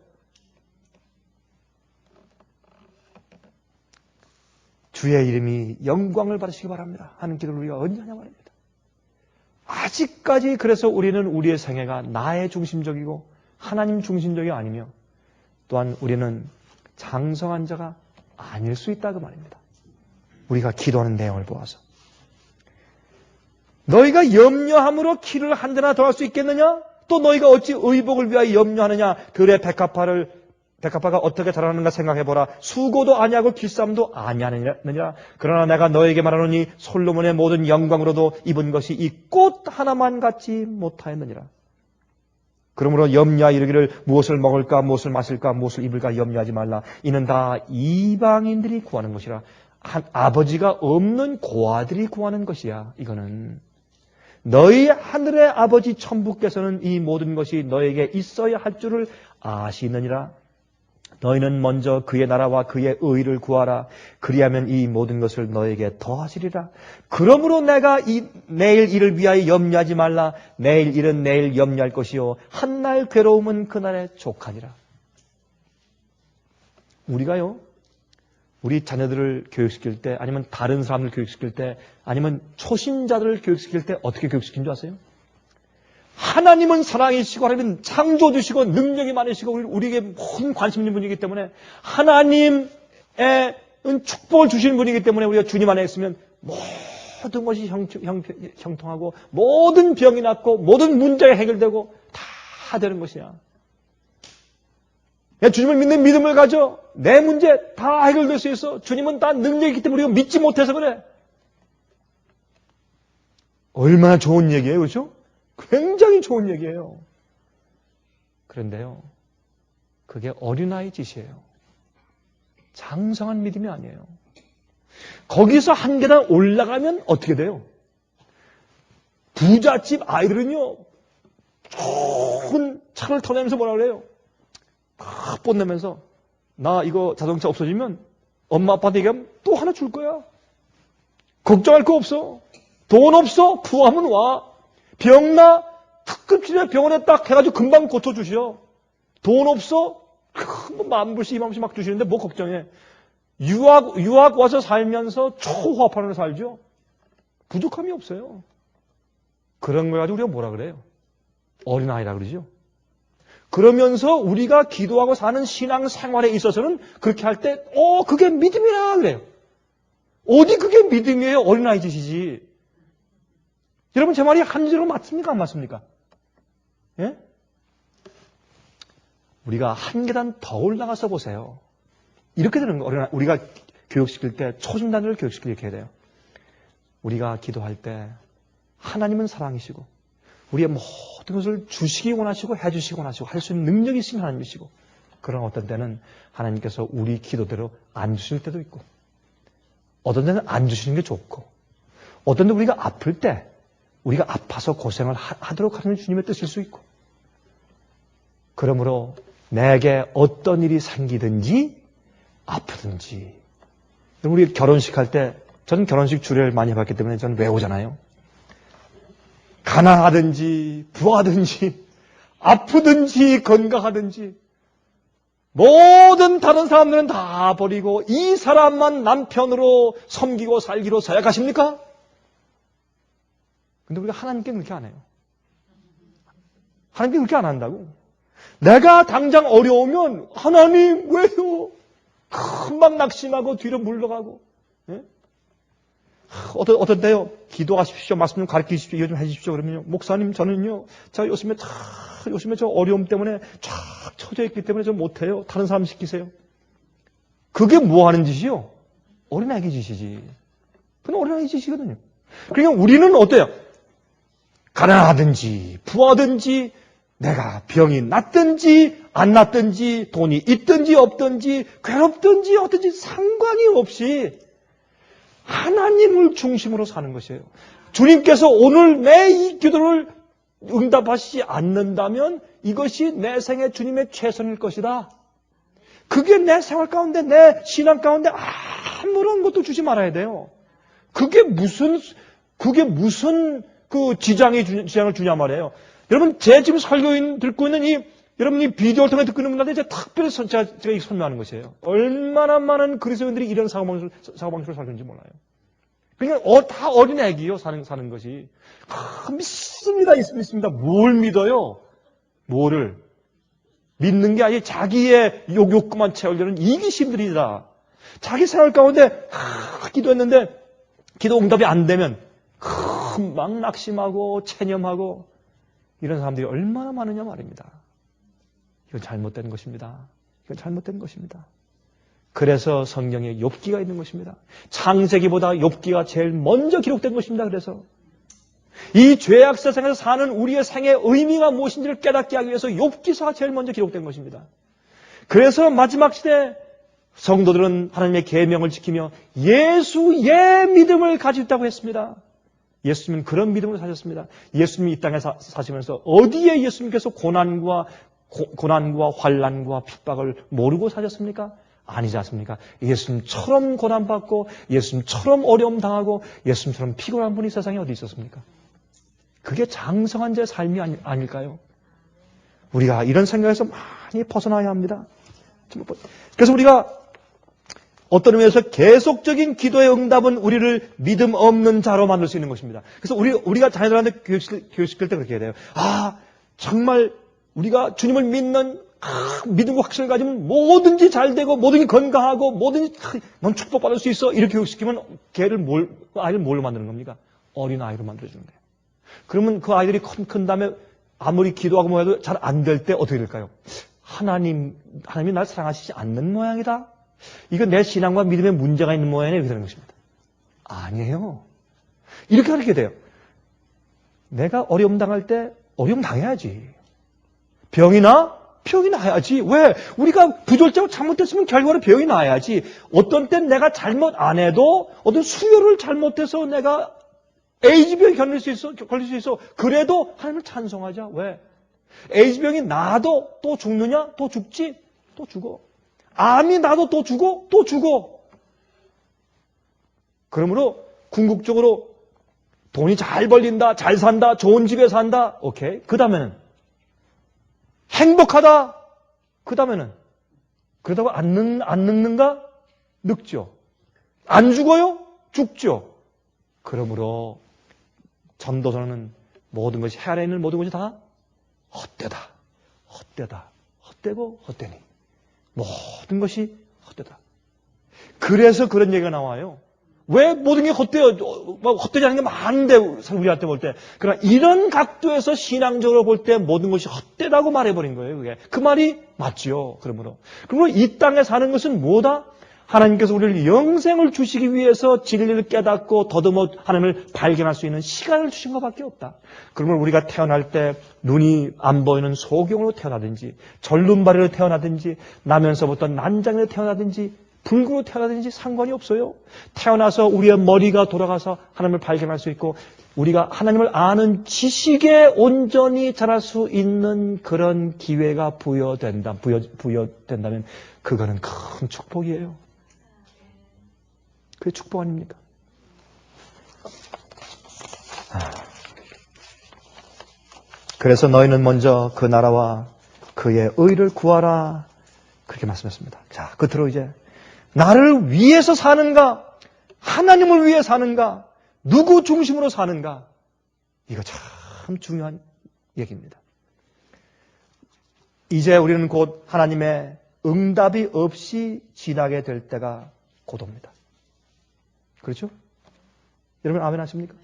주의 이름이 영광을 받으시기 바랍니다 하는 기도를 우리가 언제 하냐 말입니다. 아직까지 그래서 우리는 우리의 생애가 나의 중심적이고 하나님 중심적이 아니며 또한 우리는 장성한 자가 아닐 수 있다 그 말입니다. 우리가 기도하는 내용을 보아서 너희가 염려함으로 키를 한 대나 더 할 수 있겠느냐? 또 너희가 어찌 의복을 위하여 염려하느냐? 들의 백합화가 어떻게 자라는가 생각해보라. 수고도 아니하고 길쌈도 아니하느니라. 그러나 내가 너에게 말하노니 솔로몬의 모든 영광으로도 입은 것이 이 꽃 하나만 같지 못하였느니라. 그러므로 염려하여 이르기를 무엇을 먹을까 무엇을 마실까 무엇을 입을까 염려하지 말라. 이는 다 이방인들이 구하는 것이라. 한 아버지가 없는 고아들이 구하는 것이야. 이거는 너희 하늘의 아버지 천부께서는 이 모든 것이 너에게 있어야 할 줄을 아시느니라. 너희는 먼저 그의 나라와 그의 의를 구하라. 그리하면 이 모든 것을 너에게 더하시리라. 그러므로 내가 내일 일을 위하여 염려하지 말라. 내일 일은 내일 염려할 것이요 한날 괴로움은 그날에 족하니라. 우리가요, 우리 자녀들을 교육시킬 때, 아니면 다른 사람을 교육시킬 때, 아니면 초신자들을 교육시킬 때 어떻게 교육시킨 줄 아세요? 하나님은 사랑이시고 하나님은 창조주시고 능력이 많으시고 우리에게 모든 관심 있는 분이기 때문에 하나님의 축복을 주시는 분이기 때문에 우리가 주님 안에 있으면 모든 것이 형통하고 모든 병이 낫고 모든 문제가 해결되고 다 되는 것이야. 주님을 믿는 믿음을 가져. 내 문제 다 해결될 수 있어. 주님은 다 능력이 있기 때문에 우리가 믿지 못해서 그래. 얼마나 좋은 얘기예요. 그렇죠? 굉장히 좋은 얘기예요. 그런데요, 그게 어린아이 짓이에요. 장성한 믿음이 아니에요. 거기서 한 계단 올라가면 어떻게 돼요? 부잣집 아이들은요, 좋은 차를 타내면서 뭐라 그래요? 막 뽐내면서 나 이거 자동차 없어지면 엄마 아빠한테 얘기하면 또 하나 줄 거야. 걱정할 거 없어. 돈 없어? 구하면 와. 병나? 특급치료 병원에 딱 해가지고 금방 고쳐주셔. 돈 없어? 뭐 10,000불씩 20,000불씩 막 주시는데 뭐 걱정해. 유학 와서 살면서 초호화판으로 살죠. 부족함이 없어요. 그런 걸 가지고 우리가 뭐라 그래요? 어린아이라 그러죠. 그러면서 우리가 기도하고 사는 신앙 생활에 있어서는 그렇게 할 때, 그게 믿음이라 그래요. 어디 그게 믿음이에요? 어린아이 짓이지. 여러분 제 말이 한지로 맞습니까? 안 맞습니까? 예? 우리가 한 계단 더 올라가서 보세요. 이렇게 되는 거예요. 우리가 교육시킬 때 초신단을 교육시키게 이렇게 해야 돼요. 우리가 기도할 때 하나님은 사랑이시고 우리의 모든 것을 주시기 원하시고 해주시기 원하시고 할 수 있는 능력이 있으면 하나님이시고, 그러나 어떤 때는 하나님께서 우리 기도대로 안 주실 때도 있고, 어떤 때는 안 주시는 게 좋고, 어떤 때 우리가 아플 때 우리가 아파서 고생을 하도록 하는 주님의 뜻일 수 있고, 그러므로 내게 어떤 일이 생기든지 아프든지, 우리 결혼식 할 때, 저는 결혼식 주례를 많이 해봤기 때문에 저는 외우잖아요. 가난하든지 부하든지 아프든지 건강하든지 모든 다른 사람들은 다 버리고 이 사람만 남편으로 섬기고 살기로 서약하십니까? 근데 우리가 하나님께 그렇게 안 해요. 하나님께 그렇게 안 한다고. 내가 당장 어려우면 하나님 왜요? 금방 낙심하고 뒤로 물러가고. 예? 어떤 때요, 기도하십시오, 말씀 좀 가르치십시오, 이거 좀 해주십시오. 그러면요, 목사님, 저는요, 요즘에 저 어려움 때문에 쫙 처져 있기 때문에 좀 못해요. 다른 사람 시키세요. 그게 뭐 하는 짓이요? 어린아기 짓이지. 그건 어린아기 짓이거든요. 그러니까 우리는 어때요? 가난하든지, 부하든지, 내가 병이 낫든지, 안 낫든지, 돈이 있든지 없든지, 괴롭든지 어떤지 상관이 없이 하나님을 중심으로 사는 것이에요. 주님께서 오늘 내 이 기도를 응답하시지 않는다면 이것이 내 생애 주님의 최선일 것이다. 그게 내 생활 가운데, 내 신앙 가운데 아무런 것도 주지 말아야 돼요. 그게 무슨 그 지장을 주냐 말이에요. 여러분, 제 지금 설교 듣고 있는 여러분이 비디오를 통해 듣고 있는 분들한테 특별히 제가 선명하는 것이에요. 얼마나 많은 그리스도인들이 이런 사고방식으로 살는지 몰라요. 그러니까 다 어린 애기요, 사는 것이. 믿습니다. 뭘 믿어요? 뭐를? 믿는 게 아니라 자기의 욕구만 채우려는 이기심들이다. 자기 생활 가운데 기도했는데 기도 응답이 안 되면 막 낙심하고 체념하고 이런 사람들이 얼마나 많으냐 말입니다. 이건 잘못된 것입니다. 이건 잘못된 것입니다. 그래서 성경에 욥기가 있는 것입니다. 창세기보다 욥기가 제일 먼저 기록된 것입니다. 그래서 이 죄악 세상에서 사는 우리의 생의 의미가 무엇인지를 깨닫게 하기 위해서 욥기서가 제일 먼저 기록된 것입니다. 그래서 마지막 시대 성도들은 하나님의 계명을 지키며 예수의 믿음을 가지고 있다고 했습니다. 예수님은 그런 믿음으로 사셨습니다. 예수님이 이 땅에 사시면서 어디에 예수님께서 고난과 환난과 핍박을 모르고 사셨습니까? 아니지 않습니까? 예수님처럼 고난받고 예수님처럼 어려움 당하고 예수님처럼 피곤한 분이 세상에 어디 있었습니까? 그게 장성한 자의 삶이 아닐까요? 우리가 이런 생각에서 많이 벗어나야 합니다. 그래서 우리가 어떤 의미에서 계속적인 기도의 응답은 우리를 믿음 없는 자로 만들 수 있는 것입니다. 그래서 우리가 자녀들한테 교육시킬 때 그렇게 해야 돼요. 정말 우리가 주님을 믿는 믿음과 확신을 가지면 뭐든지 잘 되고 뭐든지 건강하고 뭐든지 넌 축복받을 수 있어. 이렇게 교육시키면 아이를 뭘로 만드는 겁니까? 어린 아이로 만들어주는 거예요. 그러면 그 아이들이 큰 다음에 아무리 기도하고 뭐 해도 잘 안 될 때 어떻게 될까요? 하나님이 날 사랑하시지 않는 모양이다. 이거 내 신앙과 믿음에 문제가 있는 모양이네. 이렇게 되는 것입니다. 아니에요. 이렇게 하게 돼요. 내가 어려움 당할 때 어려움 당해야지. 병이 나야지. 왜? 우리가 부절제하고 잘못했으면 결과로 병이 나야지. 어떤 땐 내가 잘못 안 해도 어떤 수혈을 잘못해서 내가 에이즈병이 걸릴 수 있어. 그래도 하나님을 찬송하자. 왜? 에이즈병이 나도 또 죽느냐? 또 죽지? 또 죽어. 암이 나도 또 죽어. 그러므로 궁극적으로 돈이 잘 벌린다, 잘 산다, 좋은 집에 산다. 오케이. 그 다음에는 행복하다. 그 다음에는 그러다가 안 늙는가? 늙죠. 안 죽어요? 죽죠. 그러므로 전도서는 모든 것이 해 아래 있는 모든 것이 다 헛되다. 헛되고 헛되니. 모든 것이 헛되다. 그래서 그런 얘기가 나와요. 왜 모든 게 헛되어? 헛되지 않은 게 많은데 우리한테 볼 때. 그러나 이런 각도에서 신앙적으로 볼 때 모든 것이 헛되다고 말해버린 거예요. 그게. 그 말이 맞죠. 그러므로 이 땅에 사는 것은 뭐다? 하나님께서 우리를 영생을 주시기 위해서 진리를 깨닫고 더듬어 하나님을 발견할 수 있는 시간을 주신 것밖에 없다. 그러면 우리가 태어날 때 눈이 안 보이는 소경으로 태어나든지 절름발이로 태어나든지 나면서부터 난장으로 태어나든지 불구로 태어나든지 상관이 없어요. 태어나서 우리의 머리가 돌아가서 하나님을 발견할 수 있고 우리가 하나님을 아는 지식에 온전히 자랄 수 있는 그런 기회가 부여된다면 그거는 큰 축복이에요. 그게 축복 아닙니까? 그래서 너희는 먼저 그 나라와 그의 의를 구하라. 그렇게 말씀했습니다. 자, 끝으로 이제 나를 위해서 사는가? 하나님을 위해 사는가? 누구 중심으로 사는가? 이거 참 중요한 얘기입니다. 이제 우리는 곧 하나님의 응답이 없이 지나게 될 때가 곧 옵니다. 그렇죠? 여러분 아멘 하십니까?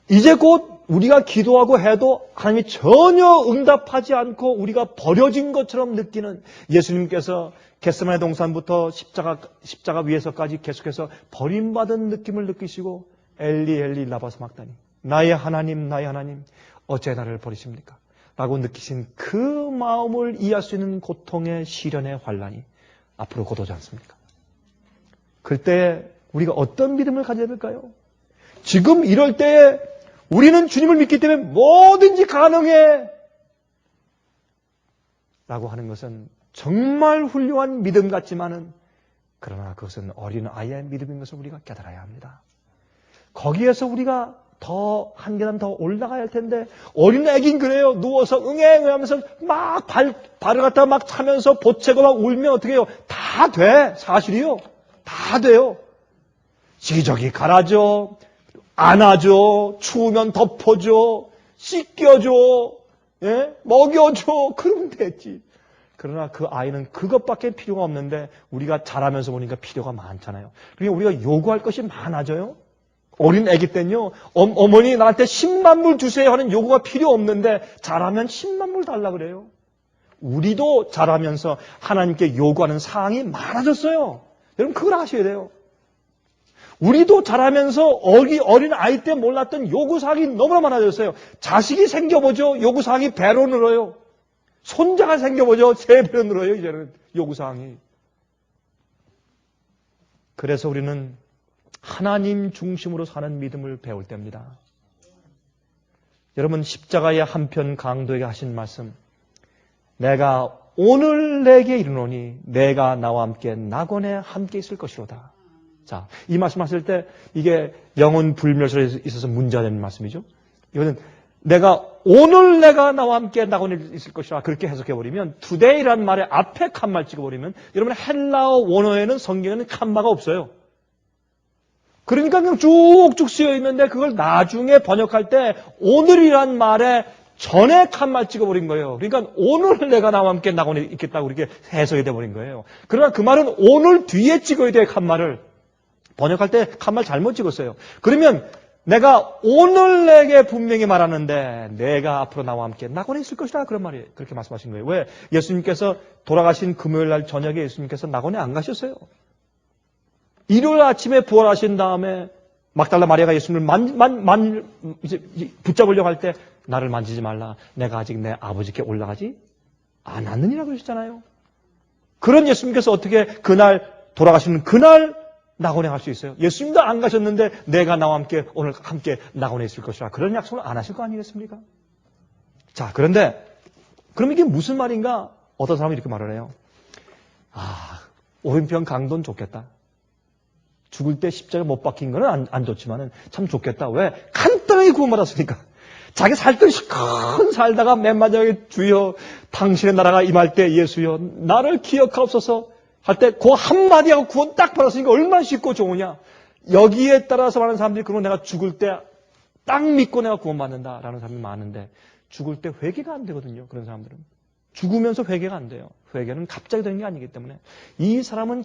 이제 곧 우리가 기도하고 해도 하나님이 전혀 응답하지 않고 우리가 버려진 것처럼 느끼는 예수님께서 겟세마네 동산부터 십자가 위에서까지 계속해서 버림받은 느낌을 느끼시고 엘리 엘리 라마 사박다니 나의 하나님 어째 나를 버리십니까? 라고 느끼신 그 마음을 이해할 수 있는 고통의 시련의 환란이 앞으로 곧 오지 않습니까? 그때 우리가 어떤 믿음을 가져야 될까요? 지금 이럴 때에 우리는 주님을 믿기 때문에 뭐든지 가능해 라고 하는 것은 정말 훌륭한 믿음 같지만은 그러나 그것은 어린 아이의 믿음인 것을 우리가 깨달아야 합니다. 거기에서 우리가 더 한 계단 더 올라가야 할 텐데 어린 애긴 그래요. 누워서 응애응하면서 막 발을 갖다가 막 차면서 보채고 막 울면 어떻게 해요? 다 돼. 사실이요. 다 돼요. 지기저기 갈아줘. 안아줘. 추우면 덮어줘. 씻겨줘. 예? 먹여줘. 그러면 됐지. 그러나 그 아이는 그것밖에 필요가 없는데 우리가 자라면서 보니까 필요가 많잖아요. 그러니까 우리가 요구할 것이 많아져요. 어린 애기 때는요. 어머니 나한테 10만 불 주세요 하는 요구가 필요 없는데 자라면 10만 불 달라 그래요. 우리도 자라면서 하나님께 요구하는 사항이 많아졌어요. 여러분 그걸 아셔야 돼요. 우리도 자라면서 어린 아이 때 몰랐던 요구사항이 너무나 많아졌어요. 자식이 생겨보죠. 요구사항이 배로 늘어요. 손자가 생겨보죠. 3배로 늘어요. 이제는 요구사항이. 그래서 우리는 하나님 중심으로 사는 믿음을 배울 때입니다. 여러분 십자가의 한편 강도에게 하신 말씀, 내가 오늘 내게 이르노니 내가 나와 함께 낙원에 함께 있을 것이로다. 자, 이 말씀하실 때 이게 영혼 불멸설에 있어서 문제가 되는 말씀이죠. 이거는 오늘 내가 나와 함께 낙원에 있을 것이라 그렇게 해석해버리면 today라는 말에 앞에 칸말 찍어버리면 여러분 헬라어 원어에는 성경에는 칸마가 없어요. 그러니까 그냥 쭉쭉 쓰여 있는데 그걸 나중에 번역할 때 오늘이란 말에 전에 칸말 찍어버린 거예요. 그러니까 오늘 내가 나와 함께 낙원에 있겠다고 그렇게 해석이 돼버린 거예요. 그러나 그 말은 오늘 뒤에 찍어야 돼요. 칸말을. 번역할 때 칸말 잘못 찍었어요. 그러면 내가 오늘 내게 분명히 말하는데 내가 앞으로 나와 함께 낙원에 있을 것이다. 그런 말이에요. 그렇게 말씀하신 거예요. 왜? 예수님께서 돌아가신 금요일 날 저녁에 예수님께서 낙원에 안 가셨어요. 일요일 아침에 부활하신 다음에 막달라 마리아가 예수님을 이제 붙잡으려고 할 때 나를 만지지 말라. 내가 아직 내 아버지께 올라가지 않았느니라 그러셨잖아요. 그런 예수님께서 어떻게 그날 돌아가시는 그날 낙원에 갈 수 있어요? 예수님도 안 가셨는데 내가 나와 함께 오늘 함께 낙원에 있을 것이라 그런 약속을 안 하실 거 아니겠습니까? 자, 그런데 그럼 이게 무슨 말인가? 어떤 사람이 이렇게 말을 해요. 오른편 강도는 좋겠다. 죽을 때 십자가 못 박힌 거는 안 좋지만은 참 좋겠다. 왜? 간단하게 구원받았으니까. 자기 살던 시큰 살다가 맨 마지막에 주여 당신의 나라가 임할 때 예수여 나를 기억하옵소서 할 때 그 한마디하고 구원 딱 받았으니까 얼마나 쉽고 좋으냐. 여기에 따라서 많은 사람들이 그러면 내가 죽을 때 딱 믿고 내가 구원받는다라는 사람이 많은데 죽을 때 회개가 안 되거든요. 그런 사람들은. 죽으면서 회개가 안 돼요. 회개는 갑자기 되는 게 아니기 때문에 이 사람은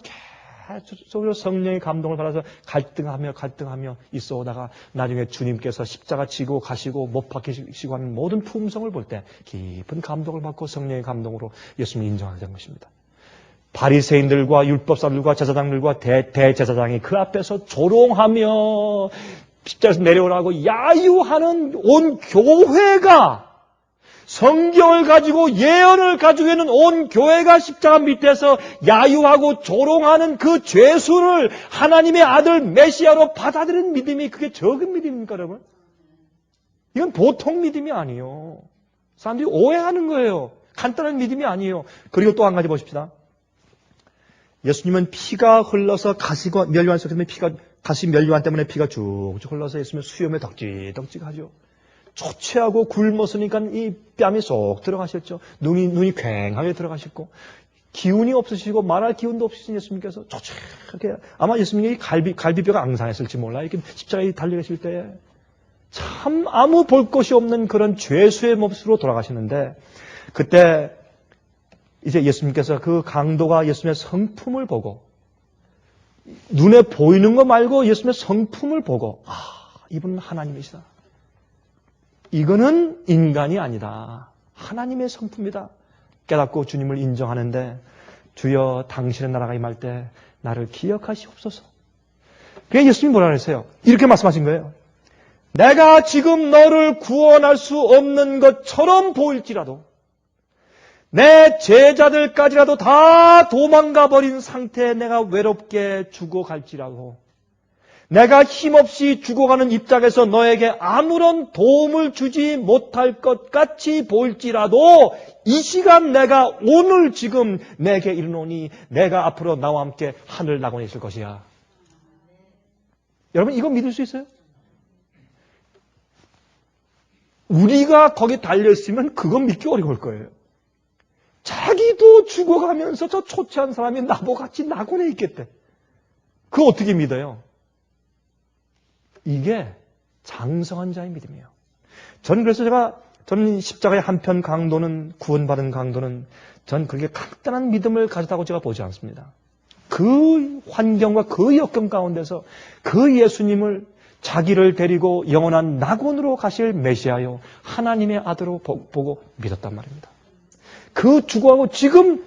계속적으로 성령의 감동을 받아서 갈등하며 있어 오다가 나중에 주님께서 십자가 지고 가시고 못 박히시고 하는 모든 품성을 볼 때 깊은 감동을 받고 성령의 감동으로 예수님을 인정하게 된 것입니다. 바리새인들과 율법사들과 제사장들과 대제사장이 그 앞에서 조롱하며 십자가에서 내려오라고 야유하는 온 교회가 성경을 가지고 예언을 가지고 있는 온 교회가 십자가 밑에서 야유하고 조롱하는 그 죄수를 하나님의 아들 메시아로 받아들인 믿음이 그게 적은 믿음입니까 여러분? 이건 보통 믿음이 아니에요. 사람들이 오해하는 거예요. 간단한 믿음이 아니에요. 그리고 또 한 가지 보십시다. 예수님은 피가 흘러서 가시고 멸류관 속에 가시 멸류관 때문에 피가 쭉쭉 흘러서 예수님은 수염에 덕지덕지하죠. 초췌하고 굶었으니까 이 뺨이 쏙 들어가셨죠. 눈이 괭하게 들어가셨고 기운이 없으시고 말할 기운도 없으신 예수님께서 초췌하게 아마 예수님이 갈비뼈가 앙상했을지 몰라. 이렇게 십자가에 달려 계실 때 참 아무 볼 것이 없는 그런 죄수의 몹으로 돌아가시는데 그때 이제 예수님께서 그 강도가 예수님의 성품을 보고 눈에 보이는 거 말고 예수님의 성품을 보고 이분은 하나님이시다. 이거는 인간이 아니다. 하나님의 성품이다. 깨닫고 주님을 인정하는데 주여 당신의 나라가 임할 때 나를 기억하시옵소서. 그게 예수님이 뭐라 그랬어요? 이렇게 말씀하신 거예요. 내가 지금 너를 구원할 수 없는 것처럼 보일지라도 내 제자들까지라도 다 도망가 버린 상태에 내가 외롭게 죽어갈지라도 내가 힘없이 죽어가는 입장에서 너에게 아무런 도움을 주지 못할 것 같이 보일지라도 이 시간 내가 오늘 지금 내게 이르노니 내가 앞으로 나와 함께 하늘 낙원에 있을 것이야. 여러분 이거 믿을 수 있어요? 우리가 거기 달려있으면 그건 믿기 어려울 거예요. 자기도 죽어가면서 저 초췌한 사람이 나보고 같이 낙원에 있겠대. 그거 어떻게 믿어요? 이게 장성한 자의 믿음이에요. 저는 십자가의 한편 강도는, 구원받은 강도는 전 그렇게 간단한 믿음을 가졌다고 제가 보지 않습니다. 그 환경과 그 역경 가운데서 그 예수님을 자기를 데리고 영원한 낙원으로 가실 메시아요, 하나님의 아들로 보고 믿었단 말입니다. 그 죽어가고 지금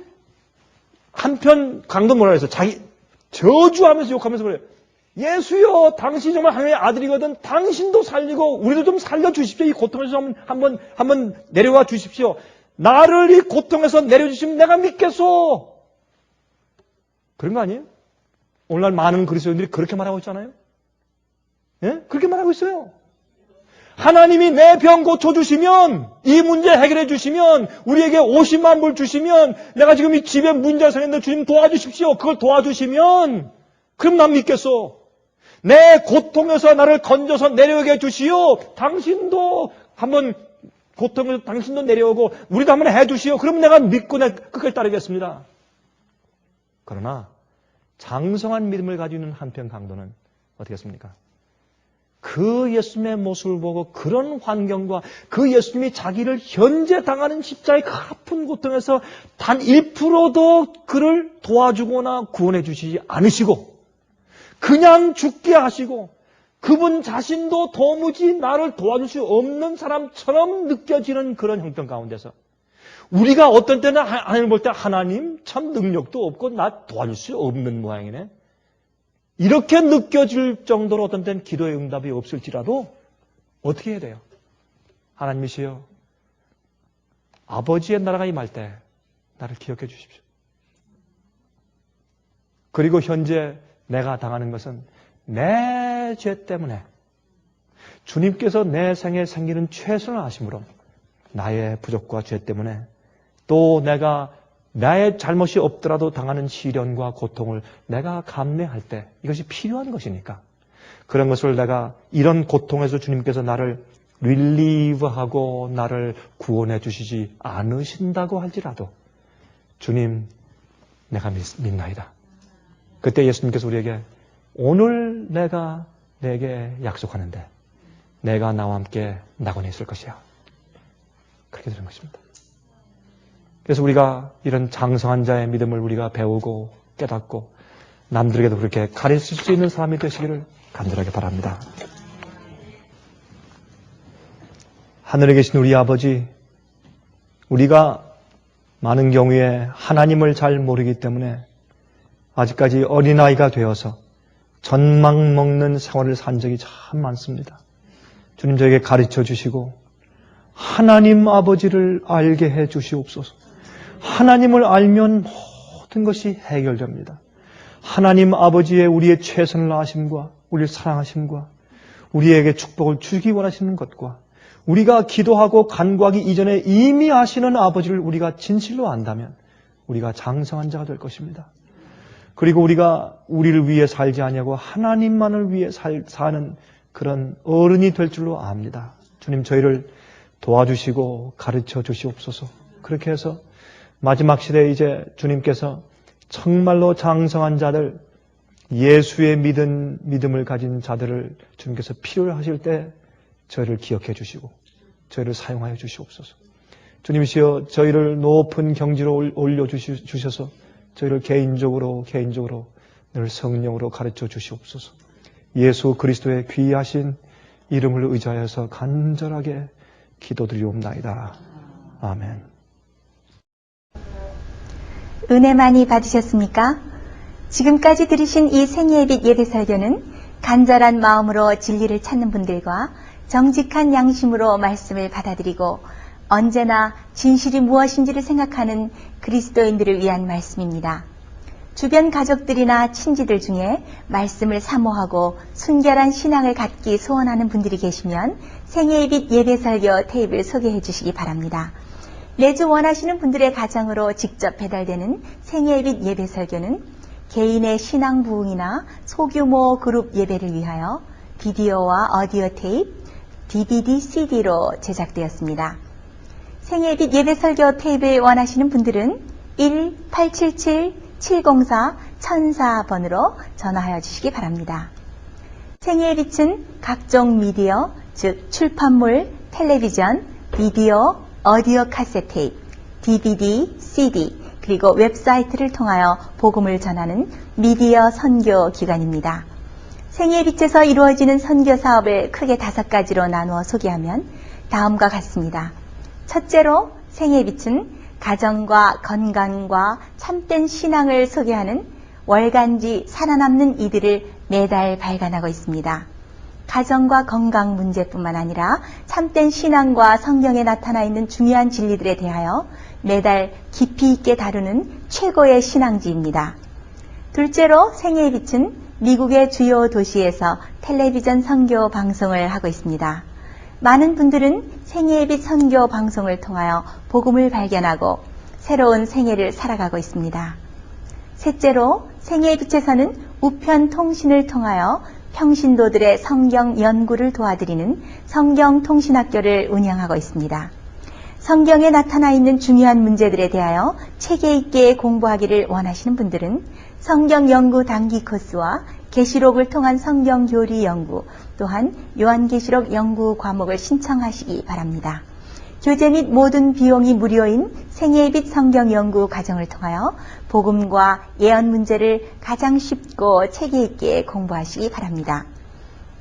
한편 강도 뭐라 그랬어요? 자기 저주하면서 욕하면서 그래요. 예수여, 당신이 정말 하나님의 아들이거든. 당신도 살리고 우리도 좀 살려주십시오. 이 고통에서 한번 내려와 주십시오. 나를 이 고통에서 내려주시면 내가 믿겠소. 그런 거 아니에요? 오늘날 많은 그리스도인들이 그렇게 말하고 있잖아요. 예? 그렇게 말하고 있어요. 하나님이 내 병 고쳐주시면, 이 문제 해결해 주시면, 우리에게 50만 불 주시면, 내가 지금 이 집에 문제가 생겼는데 주님 도와주십시오. 그걸 도와주시면, 그럼 난 믿겠어. 내 고통에서 나를 건져서 내려오게 해주시오. 당신도 한번 고통에서 당신도 내려오고, 우리도 한번 해주시오. 그럼 내가 믿고 끝까지 따르겠습니다. 그러나 장성한 믿음을 가지고 있는 한편 강도는 어떻게 했습니까? 그 예수님의 모습을 보고 그런 환경과 그 예수님이 자기를 현재 당하는 십자가의 그 아픈 고통에서 단 1%도 그를 도와주거나 구원해 주시지 않으시고 그냥 죽게 하시고 그분 자신도 도무지 나를 도와줄 수 없는 사람처럼 느껴지는 그런 형편 가운데서 우리가 어떤 때는 하나님을 볼 때 하나님 참 능력도 없고 나 도와줄 수 없는 모양이네. 이렇게 느껴질 정도로 어떤 때는 기도의 응답이 없을지라도 어떻게 해야 돼요? 하나님이시여, 아버지의 나라가 임할 때 나를 기억해 주십시오. 그리고 현재 내가 당하는 것은 내 죄 때문에 주님께서 내 생에 생기는 최선을 아심으로 나의 부족과 죄 때문에 또 내가 나의 잘못이 없더라도 당하는 시련과 고통을 내가 감내할 때 이것이 필요한 것이니까 그런 것을 내가 이런 고통에서 주님께서 나를 릴리브하고 나를 구원해 주시지 않으신다고 할지라도 주님 내가 믿나이다. 그때 예수님께서 우리에게 오늘 내가 내게 약속하는데 내가 나와 함께 낙원에 있을 것이야. 그렇게 되는 것입니다. 그래서 우리가 이런 장성한 자의 믿음을 우리가 배우고 깨닫고 남들에게도 그렇게 가르칠 수 있는 사람이 되시기를 간절하게 바랍니다. 하늘에 계신 우리 아버지, 우리가 많은 경우에 하나님을 잘 모르기 때문에 아직까지 어린아이가 되어서 전망 먹는 생활을 산 적이 참 많습니다. 주님 저에게 가르쳐 주시고 하나님 아버지를 알게 해 주시옵소서. 하나님을 알면 모든 것이 해결됩니다. 하나님 아버지의 우리의 최선을 아심과 우리를 사랑하심과 우리에게 축복을 주기 원하시는 것과 우리가 기도하고 간구하기 이전에 이미 아시는 아버지를 우리가 진실로 안다면 우리가 장성한 자가 될 것입니다. 그리고 우리가 우리를 위해 살지 아니하고 하나님만을 위해 사는 그런 어른이 될 줄로 압니다. 주님 저희를 도와주시고 가르쳐 주시옵소서. 그렇게 해서 마지막 시대에 이제 주님께서 정말로 장성한 자들, 예수의 믿음을 가진 자들을 주님께서 필요로 하실 때 저희를 기억해 주시고 저희를 사용하여 주시옵소서. 주님이시여 저희를 높은 경지로 올려주셔서 저희를 개인적으로 늘 성령으로 가르쳐 주시옵소서. 예수 그리스도의 귀하신 이름을 의지하여서 간절하게 기도드리옵나이다. 아멘. 은혜 많이 받으셨습니까? 지금까지 들으신 이 생애빛 예배설교는 간절한 마음으로 진리를 찾는 분들과 정직한 양심으로 말씀을 받아들이고 언제나 진실이 무엇인지를 생각하는 그리스도인들을 위한 말씀입니다. 주변 가족들이나 친지들 중에 말씀을 사모하고 순결한 신앙을 갖기 소원하는 분들이 계시면 생애빛 예배설교 테이프를 소개해 주시기 바랍니다. 매주 원하시는 분들의 가정으로 직접 배달되는 생애빛 예배설교는 개인의 신앙 부흥이나 소규모 그룹 예배를 위하여 비디오와 오디오 테이프, DVD, CD로 제작되었습니다. 생애빛 예배설교 테이프를 원하시는 분들은 1-877-704-1004번으로 전화하여 주시기 바랍니다. 생애의 빛은 각종 미디어, 즉 출판물, 텔레비전, 비디오, 오디오 카세트 테이프, DVD, CD, 그리고 웹사이트를 통하여 복음을 전하는 미디어 선교 기관입니다. 생애의 빛에서 이루어지는 선교 사업을 크게 5가지로 나누어 소개하면 다음과 같습니다. 첫째로 생애의 빛은 가정과 건강과 참된 신앙을 소개하는 월간지 살아남는 이들을 매달 발간하고 있습니다. 가정과 건강 문제뿐만 아니라 참된 신앙과 성경에 나타나 있는 중요한 진리들에 대하여 매달 깊이 있게 다루는 최고의 신앙지입니다. 둘째로 생애의 빛은 미국의 주요 도시에서 텔레비전 선교 방송을 하고 있습니다. 많은 분들은 생애의 빛 선교 방송을 통하여 복음을 발견하고 새로운 생애를 살아가고 있습니다. 셋째로 생애의 빛에서는 우편 통신을 통하여 평신도들의 성경 연구를 도와드리는 성경통신학교를 운영하고 있습니다. 성경에 나타나 있는 중요한 문제들에 대하여 체계 있게 공부하기를 원하시는 분들은 성경 연구 단기 코스와 계시록을 통한 성경 교리 연구, 또한 요한계시록 연구 과목을 신청하시기 바랍니다. 교재 및 모든 비용이 무료인 생애의 빛 성경 연구 과정을 통하여 복음과 예언 문제를 가장 쉽고 체계 있게 공부하시기 바랍니다.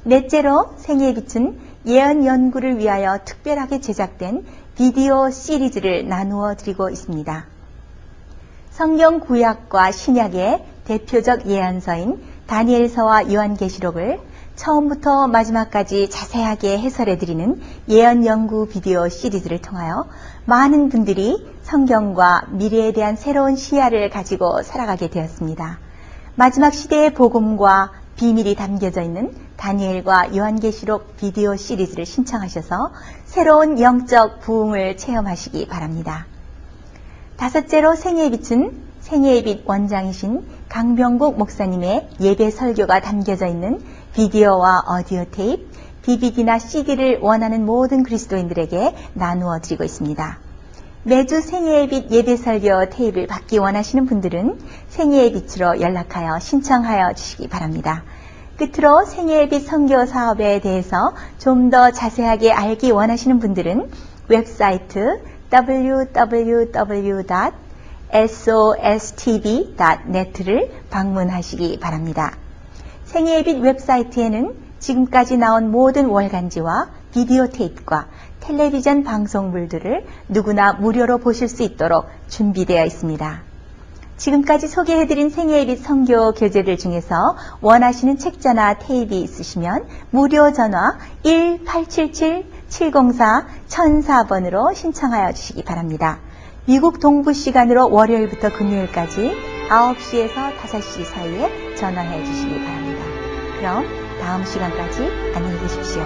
넷째로 생애의 빛은 예언 연구를 위하여 특별하게 제작된 비디오 시리즈를 나누어 드리고 있습니다. 성경 구약과 신약의 대표적 예언서인 다니엘서와 요한계시록을 처음부터 마지막까지 자세하게 해설해드리는 예언 연구 비디오 시리즈를 통하여 많은 분들이 성경과 미래에 대한 새로운 시야를 가지고 살아가게 되었습니다. 마지막 시대의 복음과 비밀이 담겨져 있는 다니엘과 요한계시록 비디오 시리즈를 신청하셔서 새로운 영적 부흥을 체험하시기 바랍니다. 다섯째로 생애의 빛은 생애의 빛 원장이신 강병국 목사님의 예배 설교가 담겨져 있는 비디오와 오디오 테이프, DVD나 CD를 원하는 모든 그리스도인들에게 나누어 드리고 있습니다. 매주 생애의 빛 예배 설교 테이프를 받기 원하시는 분들은 생애의 빛으로 연락하여 신청하여 주시기 바랍니다. 끝으로 생애의 빛 선교 사업에 대해서 좀 더 자세하게 알기 원하시는 분들은 웹사이트 www.sostv.net를 방문하시기 바랍니다. 생애의 빛 웹사이트에는 지금까지 나온 모든 월간지와 비디오 테이프과 텔레비전 방송물들을 누구나 무료로 보실 수 있도록 준비되어 있습니다. 지금까지 소개해드린 생애의 빛 선교 교재들 중에서 원하시는 책자나 테이프 있으시면 무료 전화 1-877-704-1004번으로 신청하여 주시기 바랍니다. 미국 동부 시간으로 월요일부터 금요일까지 9시에서 5시 사이에 전화해 주시기 바랍니다. 그럼 다음 시간까지 안녕히 계십시오.